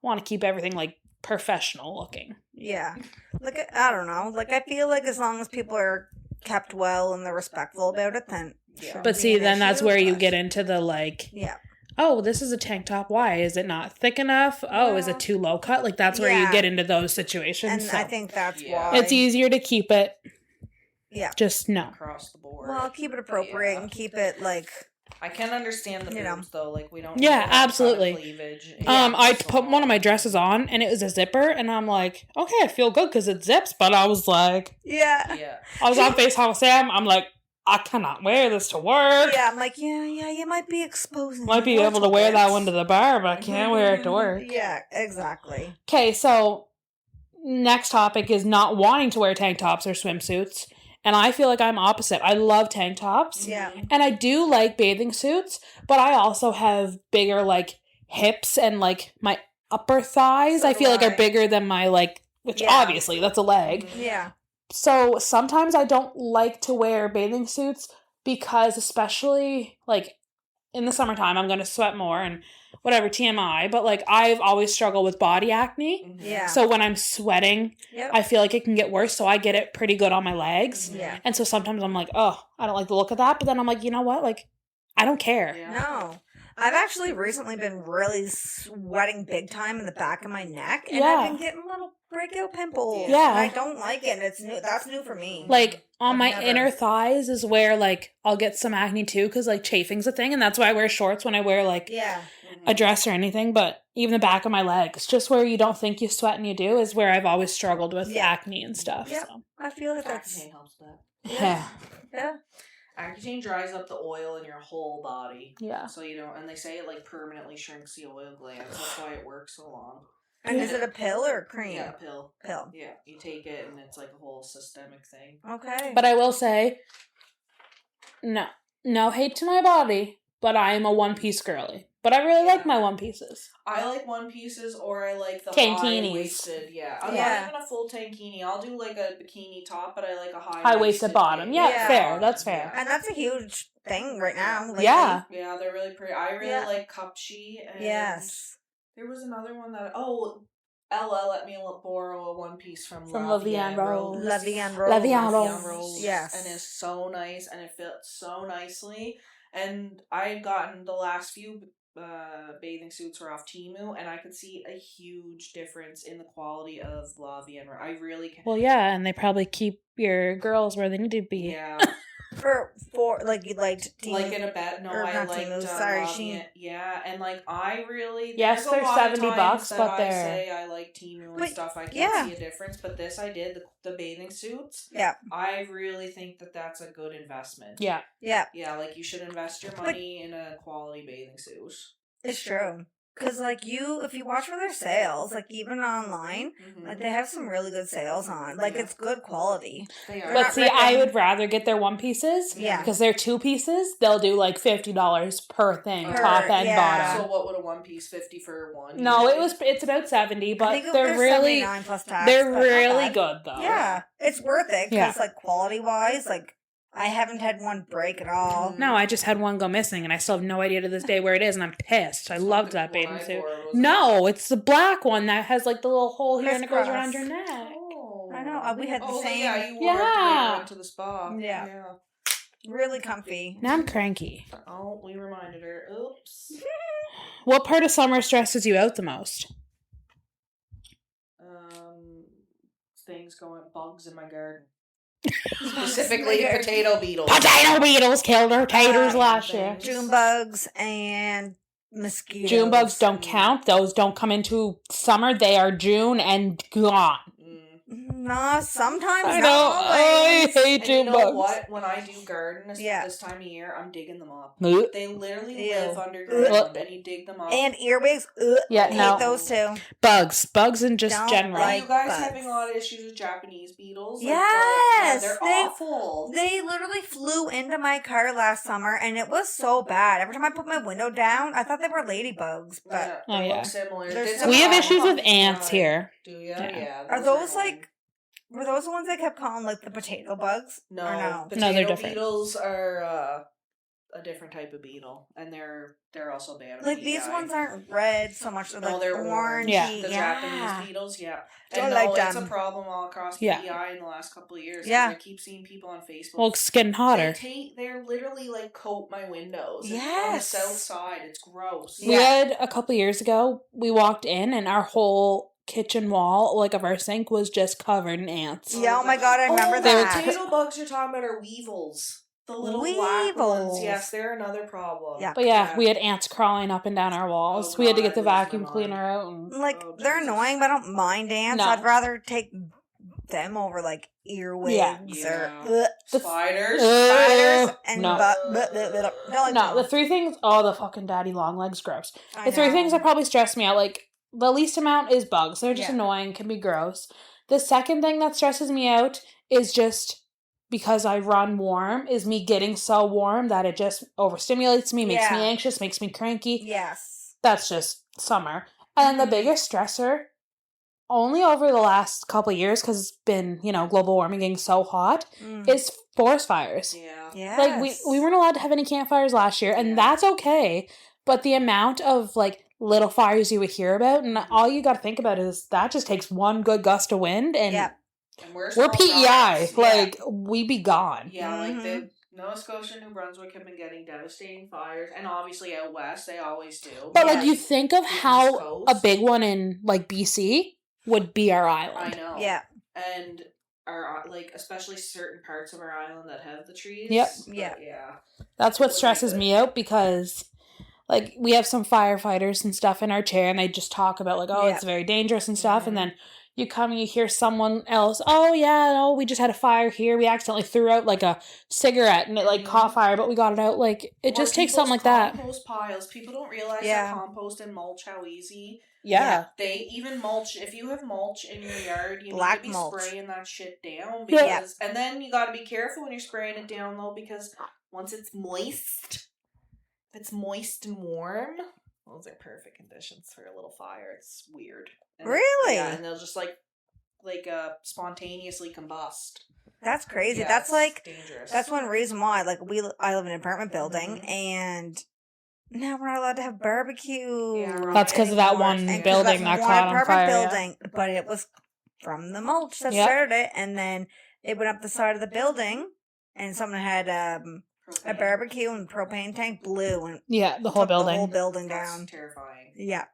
want to keep everything, like, professional looking. Yeah. Like, I don't know. Like, I feel like as long as people are kept well and they're respectful about it, then But see, then that's where you get into the, like... Yeah. Oh, this is a tank top. Why? Is it not thick enough? Oh, is it too low cut? Like, that's where you get into those situations. And so I think that's why. It's easier to keep it. Yeah. Just no. Across the board. Well, keep it appropriate and keep it, like... I can understand the boobs, though. Like, we don't... Yeah, absolutely. Cleavage. I put one of my dresses on, and it was a zipper, and I'm like, okay, I feel good because it zips, but I was like... Yeah. I was on FaceTime with Sam. I'm like, I cannot wear this to work. Yeah, I'm like, yeah, you might be exposing. Might be able to wear that one to the bar, but I can't wear it to work. Yeah, exactly. Okay, so next topic is not wanting to wear tank tops or swimsuits. And I feel like I'm opposite. I love tank tops. Yeah. And I do like bathing suits, but I also have bigger, like, hips and, like, my upper thighs, I feel like are bigger than my, like, which obviously, that's a leg. Yeah. So sometimes I don't like to wear bathing suits because especially like in the summertime, I'm going to sweat more and whatever, TMI. But like I've always struggled with body acne. Yeah. So when I'm sweating, I feel like it can get worse. So I get it pretty good on my legs. Yeah. And so sometimes I'm like, oh, I don't like the look of that. But then I'm like, you know what? Like, I don't care. Yeah. No. I've actually recently been really sweating big time in the back of my neck, and I've been getting little breakout pimples. Yeah. And I don't like it. It's new. That's new for me. Like, on my inner thighs is where, like, I'll get some acne, too, because, like, chafing's a thing, and that's why I wear shorts when I wear, like, a dress or anything, but even the back of my legs, just where you don't think you sweat and you do, is where I've always struggled with acne and stuff. Yeah, so. I feel like that's... Accutane helps that. Yeah. Accutane dries up the oil in your whole body. Yeah. So you don't, and they say it like permanently shrinks the oil glands. That's why it works so long. And is it a pill or a cream? Yeah, a pill. Pill. Yeah, you take it and it's like a whole systemic thing. Okay. But I will say, no hate to my body, but I am a one-piece girly. But I really like my one pieces. I like one pieces, or I like the tankinis. high-waisted. I'm not even a full tankini. I'll do like a bikini top, but I like a high-waisted bottom. Yeah, fair. That's fair. And that's a huge thing right now. Lately. Yeah. Yeah, they're really pretty. I really like Cupchi. And there was another one that... Oh, Ella let me borrow a one piece from La Vie Rose. La Vie Rose. Yes. And it's so nice, and it fits so nicely. And I had gotten the last few bathing suits were off Temu, and I could see a huge difference in the quality of La Vie Rose. I really can. Well, yeah, and they probably keep your girls where they need to be. Yeah. For like you liked Temu. Like in a bed. No, I liked Temu. Sorry, and like I really yes, they're $70, but they're... I say I like Temu and stuff. I can't see a difference, but this I did the bathing suits. Yeah, I really think that's a good investment. Yeah, yeah. Like you should invest your money in a quality bathing suit. It's true. Because, like, if you watch for their sales, like, even online, like, they have some really good sales on. Like, it's good quality. They are. But see, I would rather get their one pieces. Yeah. Because they're two pieces, they'll do like $50 per thing, top and bottom. So what would a one piece 50 for one? No, it's about 70, but I think they're really 79 plus tax, they're really good though. Yeah, it's worth it because like quality wise, like I haven't had one break at all. No, I just had one go missing, and I still have no idea to this day where it is, and I'm pissed. I loved that bathing suit. No, it's the black one that has like the little hole here and it goes around your neck. Oh, I know. We had the same. Yeah, you wore it when we went to the spa. Yeah. Really comfy. Now I'm cranky. Oh, we reminded her. Oops. What part of summer stresses you out the most? Things going bugs in my garden. Specifically potato beetles. Potato beetles killed our taters last year. June bugs and mosquitoes. June bugs don't count. Those don't come into summer. They are June and gone. No, sometimes I know. I hate June bugs. You know what? When I do garden this time of year, I'm digging them up. They literally live underground, and you dig them up. And earwigs. Yeah, no. Hate those too. Bugs in just general. Are you guys having a lot of issues with Japanese beetles? Yes, they're awful. They literally flew into my car last summer, and it was so bad. Every time I put my window down, I thought they were ladybugs, but they look similar. We have issues with ants here. Do you? Yeah. Are those like? Were those the ones they kept calling like the potato bugs? No, no? Potato they're different. Beetles are a different type of beetle, and they're also bad. Like these ones aren't red so much. They're like they're orangey. Yeah, the Japanese beetles. Yeah, don't like them. It's a problem all across PEI in the last couple of years. Yeah, I keep seeing people on Facebook. Well, it's getting hotter. They're literally like coat my windows. Yes, on the south side, it's gross. We had a couple years ago. We walked in, and our whole kitchen wall, like of our sink, was just covered in ants. Yeah, oh my god, I remember that. The potato bugs you're talking about are weevils. The little black ones. Yes, they're another problem. Yeah. But we had ants crawling up and down our walls. We had to get the vacuum cleaner out. And... Like, they're annoying, but I don't mind ants. No. I'd rather take them over, like, earwigs or... Spiders. Spiders and... No. The three things... Oh, the fucking daddy long legs, gross. The three things that probably stress me out, like, the least amount is bugs. They're just annoying, can be gross. The second thing that stresses me out is just, because I run warm, is me getting so warm that it just overstimulates me, makes me anxious, makes me cranky. Yes. That's just summer. And the biggest stressor, only over the last couple of years, because it's been, global warming getting so hot, is forest fires. Yeah. Yes. Like, we weren't allowed to have any campfires last year, and that's okay. But the amount of, like, little fires you would hear about, and all you got to think about is that just takes one good gust of wind, and we're PEI. Like, we be gone. Yeah, like the Nova Scotia and New Brunswick have been getting devastating fires, and obviously out west they always do. But like, you think of how a big one in like BC would be our island. I know. Yeah, and our like especially certain parts of our island that have the trees. Yep. Yeah. That's what stresses me out, because like, we have some firefighters and stuff in our chair, and they just talk about, like, it's very dangerous and stuff, and then you come and you hear someone else, we just had a fire here, we accidentally threw out, like, a cigarette, and it, like, caught fire, but we got it out, like, it just takes something like that. Compost piles, people don't realize that compost and mulch, how easy. Yeah. They even mulch, if you have mulch in your yard, you Black need to be mulch. spraying that shit down, because, and then you gotta be careful when you're spraying it down, though, because once it's moist... If it's moist and warm, those are perfect conditions for a little fire. It's weird. And really? And they'll just like spontaneously combust. That's crazy. Yeah, that's like dangerous. That's one reason why. Like I live in an apartment building, and now we're not allowed to have barbecue. Yeah, that's because of that one building that caught on fire. Building, but it was from the mulch that started it, and then it went up the side of the building, and someone had a barbecue and propane tank blew and the whole building. The whole building down. That's terrifying. Yeah.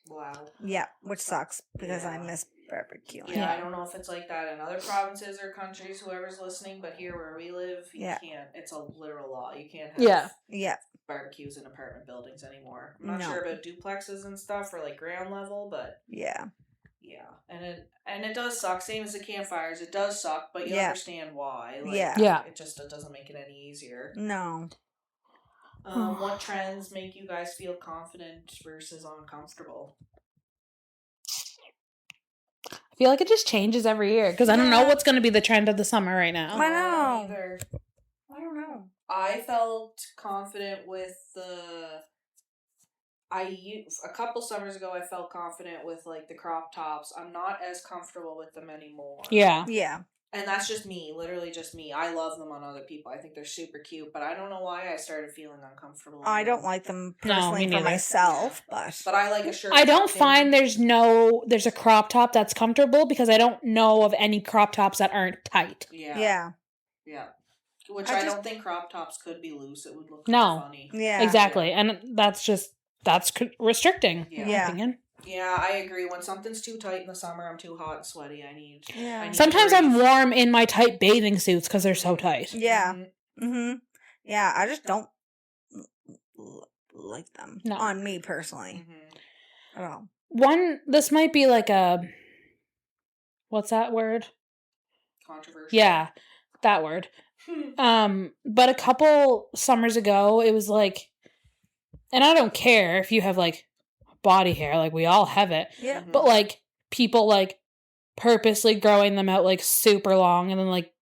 Wow. Yeah, which sucks because I miss barbecue. Yeah, I don't know if it's like that in other provinces or countries, whoever's listening, but here where we live, you can't. It's a literal law. You can't have barbecues in apartment buildings anymore. I'm not sure about duplexes and stuff or like ground level, but yeah, and it does suck. Same as the campfires, it does suck, but you understand why. Like, it doesn't make it any easier. No. What trends make you guys feel confident versus uncomfortable? I feel like it just changes every year because I don't know what's going to be the trend of the summer right now. I know. Either. I don't know. I felt confident with a couple summers ago, I felt confident with like the crop tops. I'm not as comfortable with them anymore. Yeah. Yeah. And that's just me, literally just me. I love them on other people. I think they're super cute, but I don't know why I started feeling uncomfortable. I don't like them personally for myself, but I like a shirt. I don't find there's a crop top that's comfortable because I don't know of any crop tops that aren't tight. Yeah. Which I don't think crop tops could be loose. It would look funny. Yeah. Exactly. And that's restricting, in my opinion. Yeah, I agree. When something's too tight in the summer, I'm too hot and sweaty. I need Sometimes I'm warm in my tight bathing suits because they're so tight. Yeah. Mm-hmm. Yeah, I just don't like them on me personally. At all. This might be like a... What's that word? Controversial. Yeah, that word. But a couple summers ago, it was like... And I don't care if you have like body hair, like we all have it. Yeah. But like people like purposely growing them out like super long and then like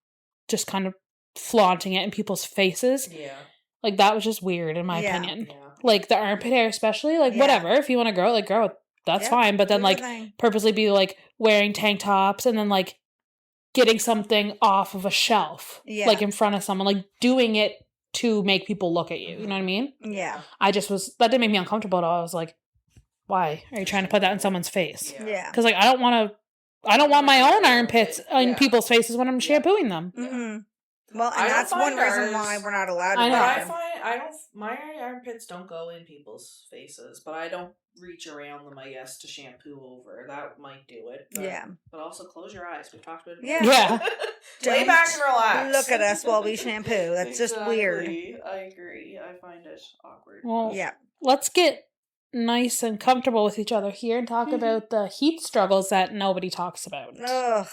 just kind of flaunting it in people's faces. Yeah. Like that was just weird in my opinion. Yeah. Like the armpit hair especially, like whatever. If you want to grow it, like grow it. That's fine. But then like purposely be like wearing tank tops and then like getting something off of a shelf. Yeah. Like in front of someone. Like doing it to make people look at you. You know what I mean? Yeah. That didn't make me uncomfortable at all. I was like, why are you trying to put that in someone's face? Yeah. Because like I don't want my own armpits in people's faces when I'm shampooing them. Mm-hmm. Well, and that's one reason why we're not allowed to. My armpits don't go in people's faces, but I don't reach around them, I guess, to shampoo over. That might do it. But also close your eyes. We've talked about it. Yeah. Lay back and relax. Look at us while we shampoo. That's just weird. I agree. I find it awkward. Well, let's get nice and comfortable with each other here and talk about the heat struggles that nobody talks about. Ugh.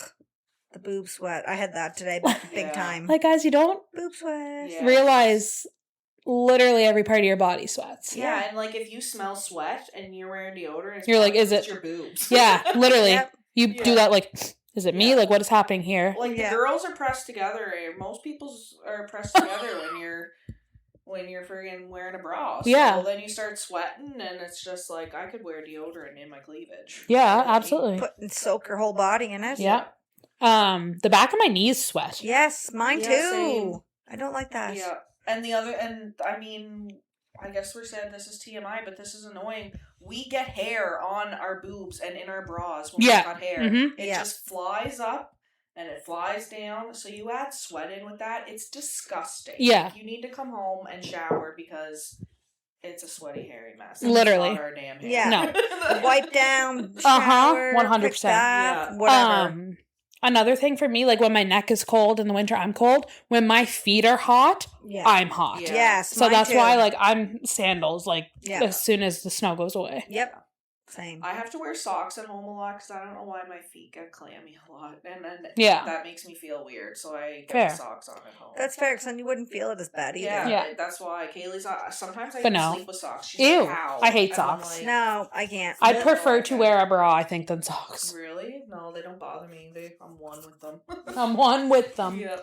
The boob sweat. I had that today big time. Like, guys, you don't boob sweat. Realize literally every part of your body sweats. Yeah, and like if you smell sweat and you're wearing deodorant, you're like, is it your boobs? Yeah, literally. You do that like, is it me? Like, what is happening here? Like the girls are pressed together. Most people's are pressed together when you're friggin' wearing a bra. So then you start sweating and it's just like, I could wear deodorant in my cleavage. Yeah, absolutely. Soak your whole body in it. Yeah. The back of my knees sweat. Yes, mine too. Same. I don't like that. Yeah. And I mean, I guess we're saying this is TMI, but this is annoying. We get hair on our boobs and in our bras when we cut hair. Mm-hmm. It just flies up and it flies down. So you add sweat in with that. It's disgusting. Yeah. You need to come home and shower because it's a sweaty, hairy mess. Literally. It's not our damn hair. Yeah. No. Wipe down, shower, 100%. Yeah. Whatever. Another thing for me, like when my neck is cold in the winter, I'm cold. When my feet are hot, I'm hot. Yeah. Yes. So that's why, like, I'm sandals, like, as soon as the snow goes away. Yep. Same. I have to wear socks at home a lot because I don't know why my feet get clammy a lot. And then that makes me feel weird. So I get the socks on at home. That's fair because then you wouldn't feel it as bad either. Yeah. That's why Kaylee's sometimes I sleep with socks. She's Ew. like, how? I hate socks. Like, no, I can't. I'd prefer to wear a bra, I think, than socks. Really? No, they don't bother me. I'm one with them. I'm one with them. Yeah.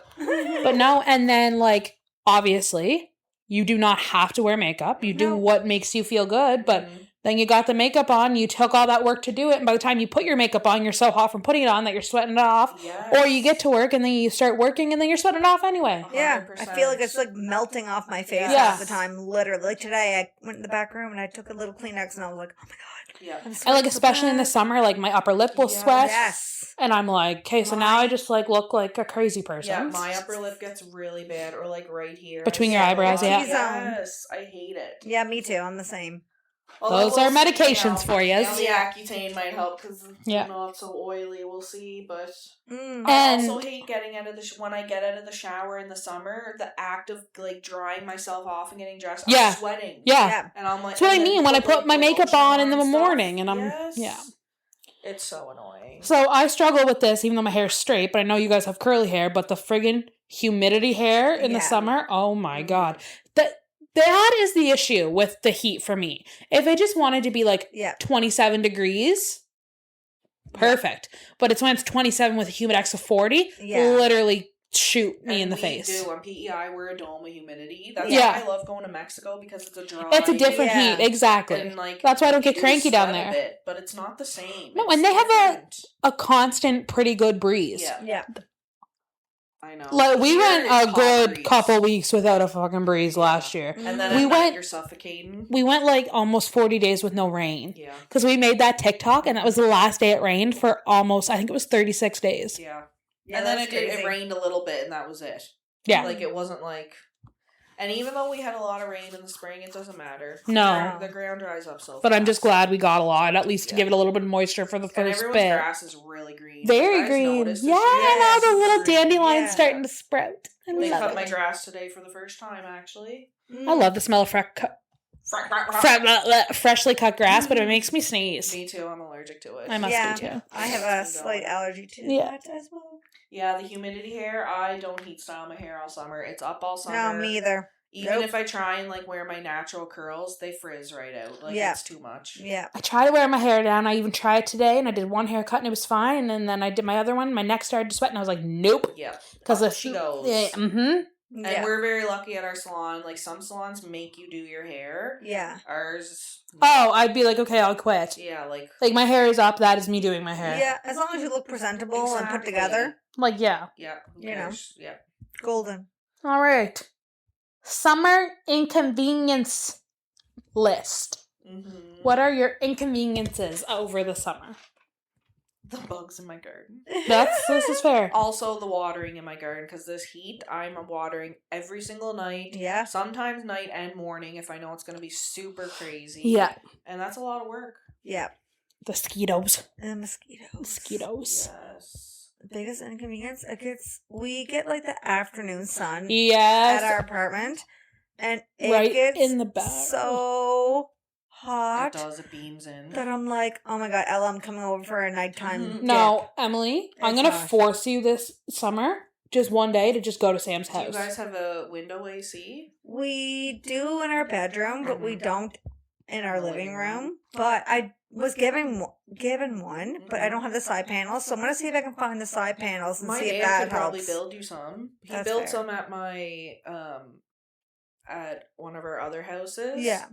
But no, and then, like, obviously, you do not have to wear makeup. You do what makes you feel good, but then you got the makeup on, you took all that work to do it, and by the time you put your makeup on, you're so hot from putting it on that you're sweating it off. Yes. Or you get to work, and then you start working, and then you're sweating it off anyway. 100%. Yeah, I feel like it's like melting off my face half the time, literally. Like today, I went in the back room, and I took a little Kleenex, and I was like, oh my God. Yeah. And like, especially in the summer, like, my upper lip will sweat. Yes. And I'm like, okay, so now I just, like, look like a crazy person. Yeah, my upper lip gets really bad, or, like, right here. Between your eyebrows, Yes, I hate it. Yeah, me too. I'm the same. Those are medications for you. The Accutane might help because it's not so oily. We'll see, but I also hate getting out of when I get out of the shower in the summer. The act of like drying myself off and getting dressed, I'm sweating. Yeah, and I'm like, that's what I mean when I put my makeup on in the morning, and I'm it's so annoying. So I struggle with this, even though my hair's straight. But I know you guys have curly hair, but the friggin' humidity hair in the summer, oh my God, That is the issue with the heat for me. If it just wanted to be like 27 degrees, perfect. But it's when it's 27 with a humidex of 40, literally shoot me in the face. On PEI, we're a dome of humidity. That's why I love going to Mexico, because it's a dry. It's a different heat, exactly. And like, that's why I don't get cranky down there. A bit, but it's not the same. No, and they have a constant, pretty good breeze. Yeah. I know. Like, we went a good couple weeks without a fucking breeze last year. And then you're suffocating. We went like almost 40 days with no rain. Yeah. Because we made that TikTok, and that was the last day it rained for almost, I think it was 36 days. Yeah. And then it rained a little bit, and that was it. Yeah. Like, it wasn't like... And even though we had a lot of rain in the spring, it doesn't matter. No. The ground dries up so fast. But I'm just glad we got a lot, at least to give it a little bit of moisture for the first bit. And grass is really green. Very green. Yeah, and all the little dandelions starting to sprout. They cut my grass today for the first time, actually. I love the smell of freshly cut grass, but it makes me sneeze. Me too. I'm allergic to it. I must be too. I have a slight allergy to that as well. Yeah, the humidity hair, I don't heat style my hair all summer. It's up all summer. No, me either. Even if I try and like wear my natural curls, they frizz right out. Like, it's too much. Yeah. I try to wear my hair down. I even tried today, and I did one haircut, and it was fine. And then I did my other one. My neck started to sweat, and I was like, nope. Yeah. Because she goes. Yeah. Mm-hmm. And we're very lucky at our salon. Like, some salons make you do your hair. Yeah. Ours... Oh, I'd be like, okay, I'll quit. Yeah, like... Like, my hair is up. That is me doing my hair. Yeah, as long as you look presentable and put together. Like, yeah. Yeah. You know. Yeah. Golden. All right. Summer inconvenience list. Mm-hmm. What are your inconveniences over the summer? The bugs in my garden. This is fair. Also, the watering in my garden, because this heat, I'm watering every single night. Yeah. Sometimes night and morning if I know it's going to be super crazy. Yeah. And that's a lot of work. Yeah. The mosquitoes. And mosquitoes. Mosquitoes. Yes. The biggest inconvenience, we get like the afternoon sun at our apartment, and it gets in the back. So hot. It does. It beams in. That I'm like, oh my god, Ella, I'm coming over for a nighttime. No, Emily, I'm going to force you this summer, just one day, to just go to Sam's house. Do you guys have a window AC? We do in our bedroom, but we don't in our living room. But I was given one, but I don't have the side panels, so I'm going to see if I can find the side panels and see if that helps. Probably build you some. He built some at my, at one of our other houses. Yeah.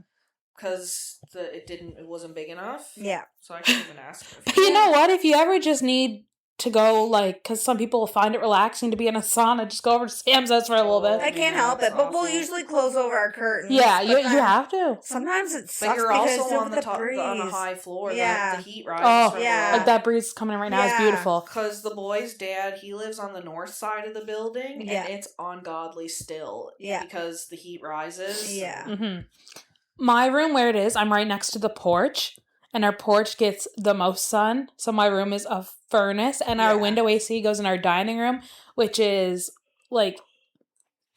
Because it wasn't big enough. Yeah. So I couldn't even ask her. But you know what? If you ever just need to go, like, because some people find it relaxing to be in a sauna, just go over to Sam's house for a little bit. I can't help it, but we'll usually close over our curtains. Yeah, you have to. Sometimes it sucks. But you're also on the top, breeze. on a high floor. Yeah. The heat rises. Oh, yeah. Like that breeze coming in right now is beautiful. Because the boy's dad, he lives on the north side of the building, and it's ungodly still. Yeah. Because the heat rises. Yeah. Mm-hmm. My room, where it is, I'm right next to the porch, and our porch gets the most sun. So my room is a furnace, and our window AC goes in our dining room, which is like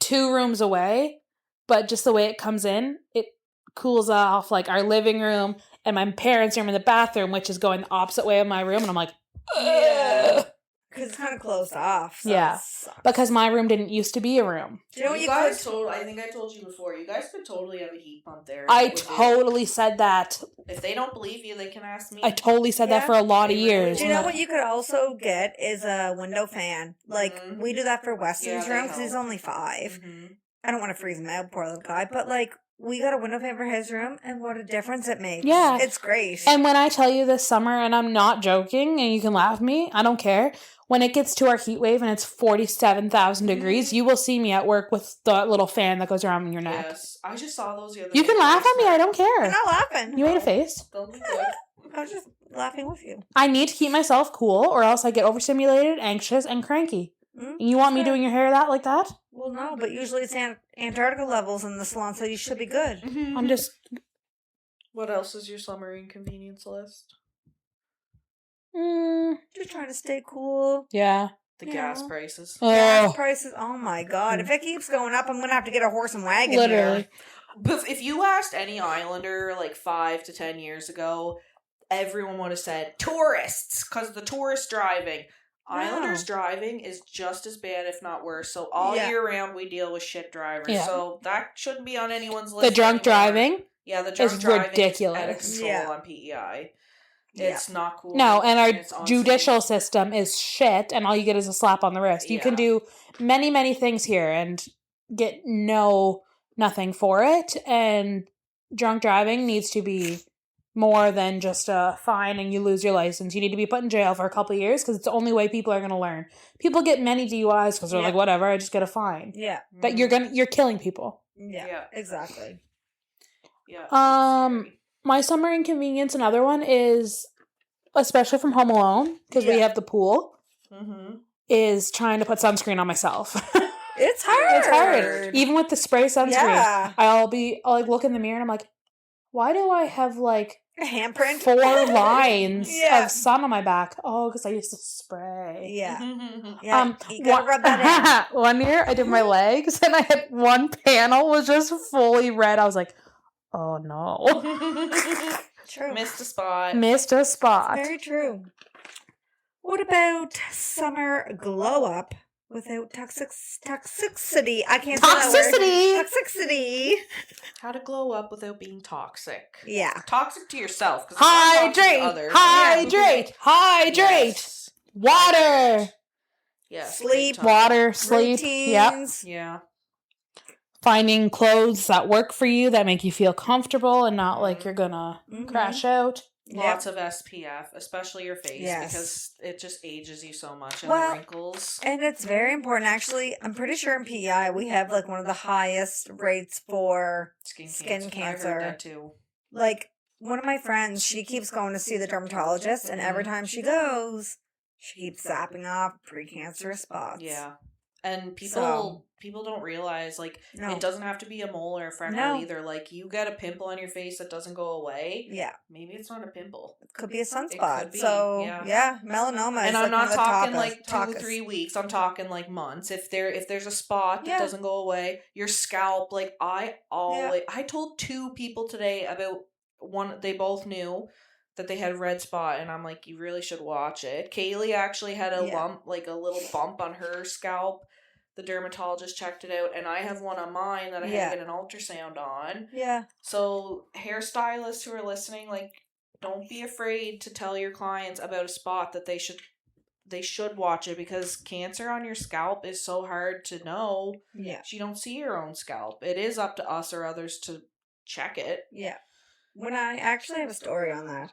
2 rooms away. But just the way it comes in, it cools off like our living room and my parents' room in the bathroom, which is going the opposite way of my room. And I'm like, ugh. Because it's kind of closed off. So because my room didn't used to be a room. Do you know what you guys told? I think I told you before. You guys could totally have a heat pump there. I totally said that. If they don't believe you, they can ask me. I totally said that for a lot of years. Do you know what you could also get is a window fan? Like, we do that for Weston's room because he's only 5. Mm-hmm. I don't want to freeze him out, poor little guy. But, like, we got a window fan for his room, and what a difference it makes. Yeah. It's great. And when I tell you this summer, and I'm not joking, and you can laugh at me, I don't care. When it gets to our heat wave and it's 47,000 degrees, you will see me at work with the little fan that goes around your neck. Yes. I just saw those the other day. You can laugh at me. I don't care. I'm not laughing. You made a face. Don't be good. I was just laughing with you. I need to keep myself cool, or else I get overstimulated, anxious, and cranky. And you want me doing your hair like that? Well, no, but usually it's Antarctica levels in the salon, so you should be good. I'm just... What else is your summer inconvenience list? Just trying to stay cool. Yeah. The gas prices. Gas prices. Oh my god! If it keeps going up, I'm gonna have to get a horse and wagon. Literally. Here. But if you asked any Islander like 5 to 10 years ago, everyone would have said tourists because the tourist driving. Islanders driving is just as bad, if not worse. So all year round, we deal with shit drivers. Yeah. So that shouldn't be on anyone's list. The drunk driving? Yeah, the drunk driving ridiculous. Is out of control on PEI. It's not cool. No, and our judicial system is shit, and all you get is a slap on the wrist. You can do many, many things here and get nothing for it, and drunk driving needs to be more than just a fine and you lose your license. You need to be put in jail for a couple of years because it's the only way people are going to learn. People get many DUIs because they're like, whatever, I just get a fine. Yeah. But you're killing people. Yeah, exactly. Yeah. My summer inconvenience, another one is, especially from Home Alone, because we have the pool, is trying to put sunscreen on myself. It's hard. It's hard. Even with the spray sunscreen. I'll look in the mirror and I'm like, why do I have like a handprint? 4 lines of sun on my back? Oh, because I used to spray. Yeah. You gotta rub that in. One year I did my legs and I had one panel was just fully red. I was like, oh no. True. Missed a spot. It's very true. What about summer glow up without toxicity? I can't say that word. Toxicity. How to glow up without being toxic. Yeah. Toxic to yourself. Hydrate. Hydrate. Yes. Water. Yes. Sleep. Water. Sleep. Routines. Yeah. Finding clothes that work for you, that make you feel comfortable and not like you're gonna crash out. Lots of SPF, especially your face, because it just ages you so much and the wrinkles. And it's very important. Actually, I'm pretty sure in PEI we have like one of the highest rates for skin cancer. I heard that too. Like one of my friends, she keeps going to see the dermatologist, and every time she goes, she keeps zapping off precancerous spots. Yeah. And people don't realize, like, it doesn't have to be a mole or a freckle either. Like, you get a pimple on your face that doesn't go away. Yeah. Maybe it's not a pimple. It could be a sunspot. So, melanoma is and I'm not talking like 2 or 3 weeks. I'm talking like months. If there's a spot that doesn't go away, your scalp, like, I told 2 people today about one, they both knew that they had a red spot, and I'm like, you really should watch it. Kaylee actually had a lump, like a little bump on her scalp. The dermatologist checked it out, and I have one on mine that I had to get an ultrasound on. Yeah. So hairstylists who are listening, like, don't be afraid to tell your clients about a spot that they should watch it, because cancer on your scalp is so hard to know. Yeah. You don't see your own scalp. It is up to us or others to check it. Yeah. When I actually have a story on that.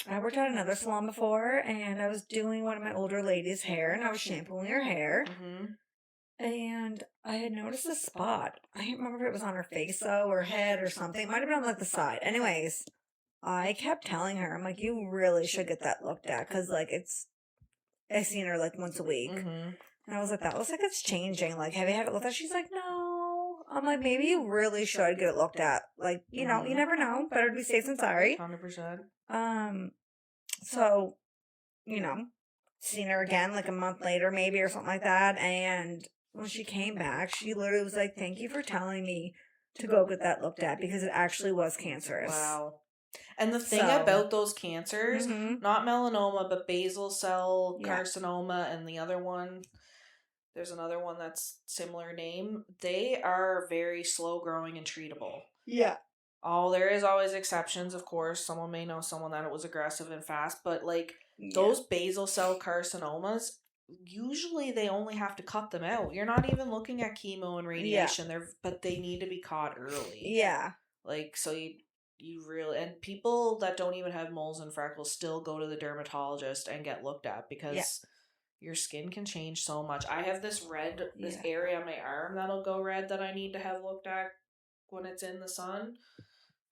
I worked at another salon before, and I was doing one of my older ladies' hair, and I was shampooing her hair. And I had noticed a spot. I can't remember if it was on her face, though, or head or something. It might have been on, like, the side. Anyways, I kept telling her, I'm like, you really should get that looked at, because, like, I seen her, like, once a week. And I was like, that looks like it's changing. Like, have you had it looked at? She's like, no. I'm like, maybe you really should get it looked at. Like, you know, you never know. Better to be safe than sorry. 100%. So, you know, seen her again like a month later maybe or something like that, and when she came back, she literally was like, thank you for telling me to go get that looked at, because it actually was cancerous. Wow. And the thing about those cancers, not melanoma, but basal cell carcinoma, and the other one, there's another one that's similar name, they are very slow growing and treatable. Yeah. Oh, there is always exceptions, of course. Someone may know someone that it was aggressive and fast, but like those basal cell carcinomas, usually they only have to cut them out. You're not even looking at chemo and radiation, but they need to be caught early. Yeah. Like, so you really, and people that don't even have moles and freckles still go to the dermatologist and get looked at, because your skin can change so much. I have this area on my arm that'll go red that I need to have looked at when it's in the sun.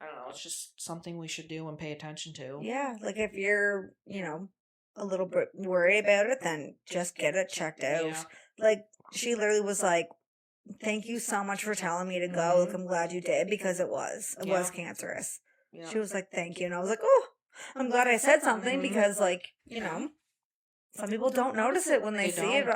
I don't know, it's just something we should do and pay attention to. Yeah, like if you're, you know, a little bit worried about it, then just get it checked out. Yeah. Like, she literally was like, thank you so much for telling me to go. Like, I'm glad you did, because it was cancerous. Yeah. She was like, thank you. And I was like, oh, I'm glad I said something, because, like, you know, some people don't notice it when they see it.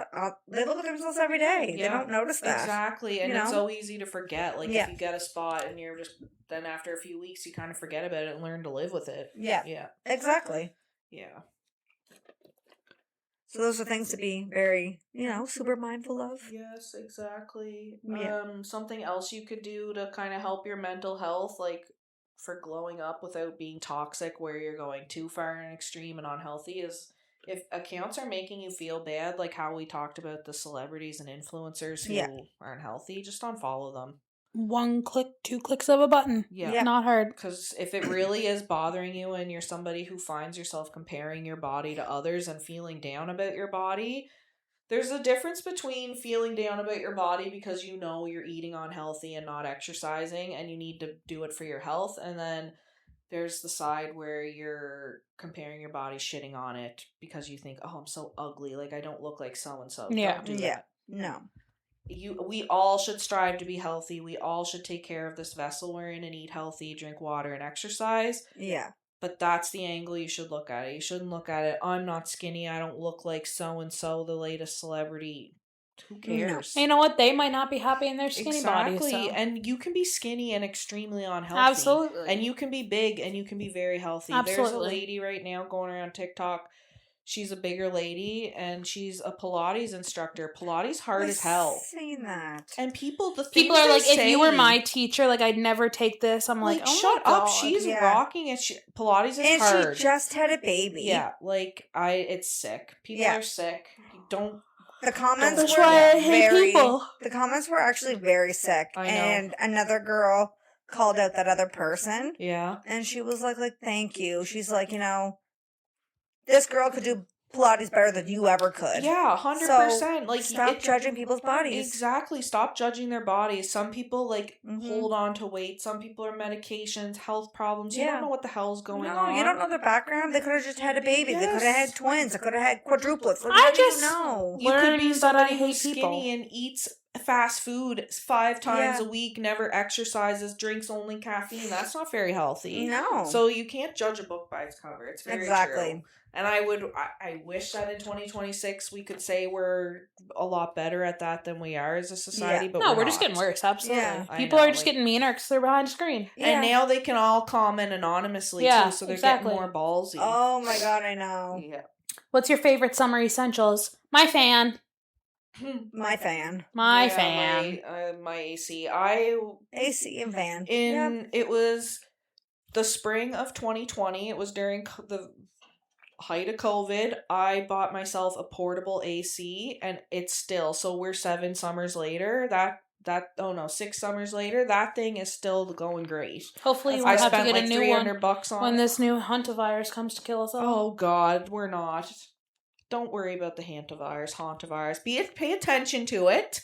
They look at themselves every day. Yeah, they don't notice that. Exactly. And it's so easy to forget. Like, if you get a spot and you're just, then after a few weeks, you kind of forget about it and learn to live with it. Yeah. Yeah. Exactly. Yeah. So those are things to be very, super mindful of. Yes, exactly. Yeah. Something else you could do to kind of help your mental health, like for glowing up without being toxic, where you're going too far and extreme and unhealthy, is if accounts are making you feel bad, like how we talked about the celebrities and influencers who aren't healthy, just unfollow them. 1 click, 2 clicks of a button. Yeah. Not hard. Because if it really is bothering you and you're somebody who finds yourself comparing your body to others and feeling down about your body, there's a difference between feeling down about your body because you know you're eating unhealthy and not exercising and you need to do it for your health, and then there's the side where you're comparing your body, shitting on it because you think, oh, I'm so ugly, like I don't look like so and so. Yeah. Don't do that. No. We all should strive to be healthy. We all should take care of this vessel we're in and eat healthy, drink water, and exercise. Yeah. But that's the angle you should look at it. You shouldn't look at it, I'm not skinny, I don't look like so-and-so, the latest celebrity. Who cares? No. You know what? They might not be happy in their skinny body. Exactly. So. And you can be skinny and extremely unhealthy. Absolutely. And you can be big and you can be very healthy. Absolutely. There's a lady right now going around TikTok. She's a bigger lady and she's a Pilates instructor. Pilates hard as hell. Saying that. And people are like, saying, if you were my teacher, like I'd never take this. I'm like, oh shut my God. up. She's rocking it. Pilates is hard. And she just had a baby. Yeah, like it's sick. People are sick. Don't. The comments That's were why I hate people. The comments were actually very sick. I know. And another girl called out that other person. Yeah. And she was like, thank you. She's like, this girl could do Pilates better than you ever could. Yeah, 100%. So stop judging people's bodies. Exactly. Stop judging their bodies. Some people hold on to weight. Some people are medications, health problems. You don't know what the hell's going on. No, you don't know their background. They could have just had a baby. Yes. They could have had twins. They could have had quadruplets. I just know. You could be somebody who's skinny skinny and eats fast food 5 times a week, never exercises, drinks only caffeine. That's not very healthy. No. So you can't judge a book by its cover. It's very true. And I wish that in 2026 we could say we're a lot better at that than we are as a society. But we're just getting worse. Absolutely. Yeah. People are just getting meaner because they're behind a screen. Yeah. And now they can all comment anonymously too, so they're getting more ballsy. Oh my God, I know. Yeah. What's your favorite summer essentials? My fan. My fan. My fan. My AC. AC and fan. It was the spring of 2020. It was during the height of COVID. I bought myself a portable AC, and it's still, so we're 7 summers later. 6 summers later, that thing is still going great. Hopefully you won't have to get a new one $300 on when this new hantavirus comes to kill us all. Oh God, we're not. Don't worry about the hantavirus. Pay attention to it.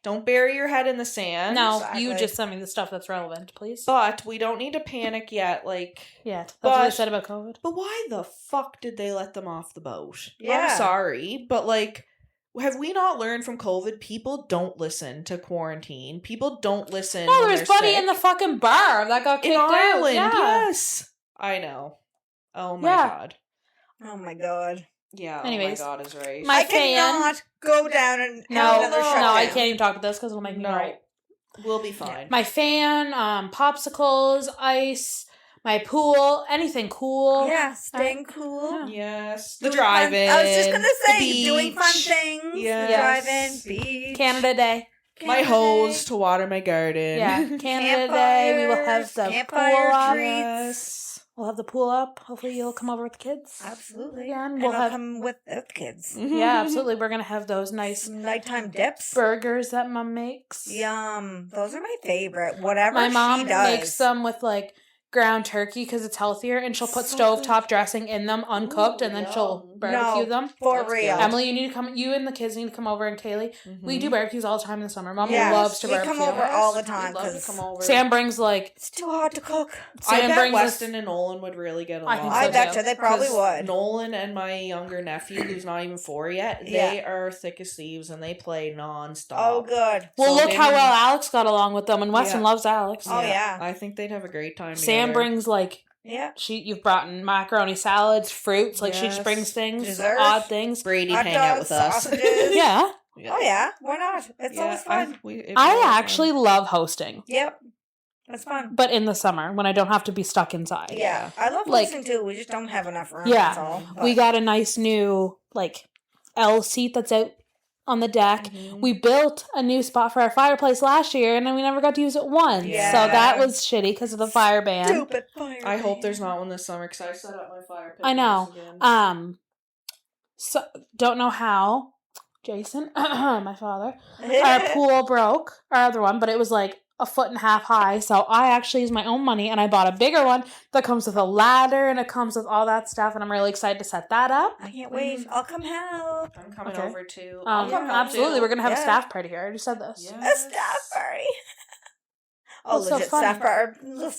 Don't bury your head in the sand. No, you just send me the stuff that's relevant, please. But we don't need to panic yet. That's what I said about COVID. But why the fuck did they let them off the boat? Yeah. I'm sorry, but have we not learned from COVID? People don't listen to quarantine. People don't listen. No, there's Buddy in the fucking bar that got kicked in Ireland. out. Yeah. Yes, I know. Oh my God. Oh my God. Yeah. Anyways, oh my God is right. I cannot go down and have another shutdown. No, I can't even talk about this because it'll make me cry. We'll be fine. My fan, popsicles, ice, my pool, anything cool. Yeah, staying cool. Yes. The drive-in. I was just going to say, doing fun things. Yes. Drive-in, beach. Canada Day. My hose to water my garden. Yeah, Canada Day. We will have the pool up. Yes. We'll have the pool up. Hopefully you'll come over with the kids. Absolutely. Again, We'll come with the kids. Yeah, absolutely. We're going to have those nice nighttime dips. Burgers that Mom makes. Yum. Those are my favorite. Whatever my mom she does. makes them with ground turkey because it's healthier, and she'll put stovetop dressing in them uncooked. Ooh, and then she'll barbecue them. For real. Emily, you need to come. You and the kids need to come over, and Kaylee. We do barbecues all the time in the summer. Mom loves to barbecue. We come over all the time. Sam brings it's too hard to cook. I bet Weston and Nolan would really get along. I bet you they probably would. Nolan and my younger nephew, who's not even 4 yet, they are thick as thieves and they play nonstop. Oh, good. Well, look how well Alex got along with them, and Weston loves Alex. Oh yeah. I think they'd have a great time. Sam brings you've brought in macaroni salads, fruits. She just brings things, desserts, odd things. Brady'd hang out with us. Yeah. Oh yeah. Why not? It's always fun. I actually love hosting. Yep. That's fun. But in the summer when I don't have to be stuck inside. Yeah. I love hosting too. We just don't have enough room. Yeah. That's all. We got a nice new L seat that's out on the deck. Mm-hmm. We built a new spot for our fireplace last year, and then we never got to use it once. Yeah. So that was shitty because of the fire ban. Stupid fire I hope ban. there's not one this summer because I set up my fire pit. I know. Again. So don't know how. Jason, my father, our pool broke, our other one, but it was like 1.5 feet high. So I actually used my own money and I bought a bigger one that comes with a ladder and it comes with all that stuff. And I'm really excited to set that up. I can't wait. I'll come help. I'm coming over too. Absolutely. We're going to have a staff party here. I already said this. Yes. A staff party. Oh, What's legit so funny? staff party.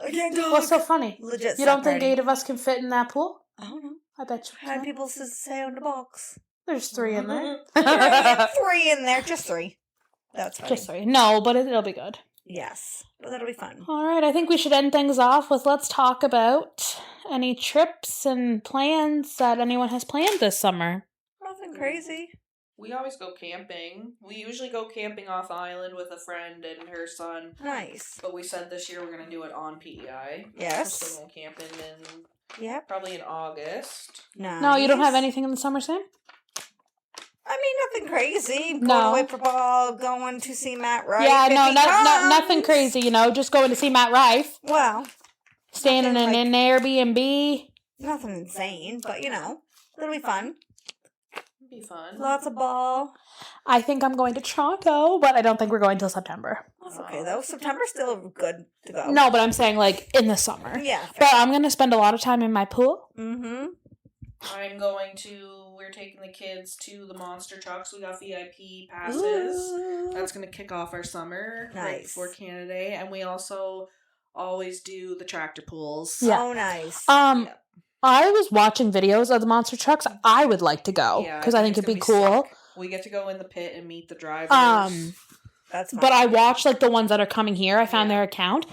I can't talk. What's so funny? Legit You don't staff think party. 8 of us can fit in that pool? I don't know. I bet you How many can. people does it say on the box? There's 3 in there. Three in there. Just 3. That's fine. Just 3. No, but it'll be good. Yes. But that'll be fun. All right, I think we should end things off with let's talk about any trips and plans that anyone has planned this summer. Nothing crazy. We always go camping. We usually go camping off the island with a friend and her son. Nice. But we said this year we're going to do it on PEI. Yes. So we'll camp in Yep. probably in August. Nice. No, you don't have anything in the summer, Sam? I mean, nothing crazy. No. Going away for ball, going to see Matt Rife. Yeah, if no, he nothing comes. crazy, just going to see Matt Rife. Well, Staying in nothing an Airbnb. nothing insane, but it'll be fun. Be fun. Lots of ball. I think I'm going to Toronto, but I don't think we're going till September. That's okay though. September's still good to go. No, but I'm saying in the summer. Yeah. But I'm going to spend a lot of time in my pool. Mm-hmm. We're taking the kids to the monster trucks. We got VIP passes. Ooh. That's going to kick off our summer right Nice. before Canada Day. And we also always do the tractor pools. Yeah. Oh, nice. I was watching videos of the monster trucks. I would like to go because I think it'd be cool. Sick. We get to go in the pit and meet the drivers. That's fun. But I watched the ones that are coming here. I found their account.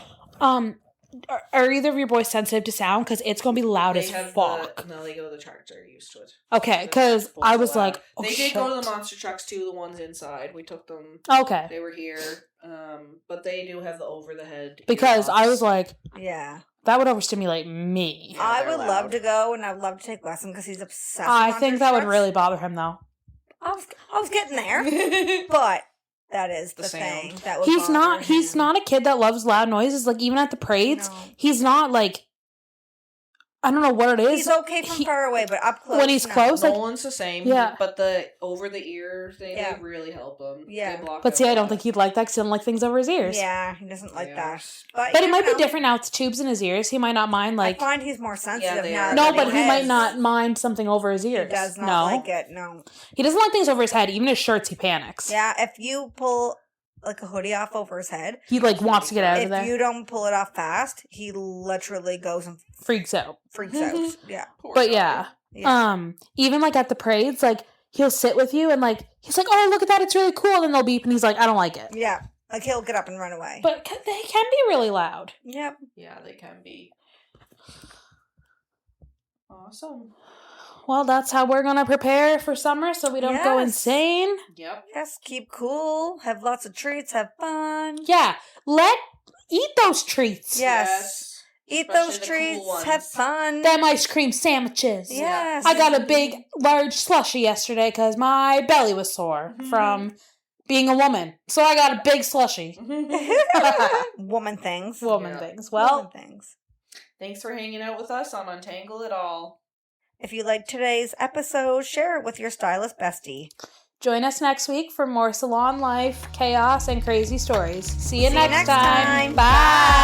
Are either of your boys sensitive to sound? Because it's going to be loud as fuck. No, they go to the trucks. They're used to it. Okay, because I was like, oh, they did shit. go to the monster trucks too. The ones inside, we took them. Okay, they were here. But they do have the over the head. because I was like, yeah, that would overstimulate me. Yeah, I they're would loud. love to go, and I'd love to take lessons because he's obsessed. I with think monster that would trucks. really bother him though. I was getting there, but that is the thing. sound. That would He's bother him. not a kid that loves loud noises. Even at the parades, No. he's not I don't know what it is. He's okay from far away, but up close. when he's no. close, Nolan's the same. Yeah. But the over the ear thing, Yeah. they really help him. Yeah. They block But see, out I don't that. think he'd like that because he doesn't like things over his ears. Yeah, he doesn't like that. But it might be different now. It's tubes in his ears. He might not mind I find he's more sensitive they now. are. No, that but he has. might not mind something over his ears. He does not no. like it. No. He doesn't like things over his head. Even his shirts, he panics. Yeah, if you pull a hoodie off over his head, He wants to get out of if there. you don't pull it off fast, he literally goes and Freaks out. freaks out. Yeah. Poor But guy. yeah. Even at the parades, he'll sit with you and he's like, oh, look at that, it's really cool. And then they'll beep and he's like, I don't like it. Yeah. He'll get up and run away. But they can be really loud. Yep. Yeah, they can be. Awesome. Well, that's how we're gonna prepare for summer so we don't go Yes. insane. Yep. Yes, keep cool, have lots of treats, have fun. Yeah. Eat those treats. Yes. Eat Especially those the treats, cool have ones. fun. Them ice cream sandwiches. Yes. I got a big, large slushie yesterday because my belly was sore from being a woman. So I got a big slushie. Woman things. Woman Yeah. things. Well, Woman things. Thanks for hanging out with us on Untangle It All. If you liked today's episode, share it with your stylist bestie. join us next week for more salon life, chaos, and crazy stories. See you next time. Bye.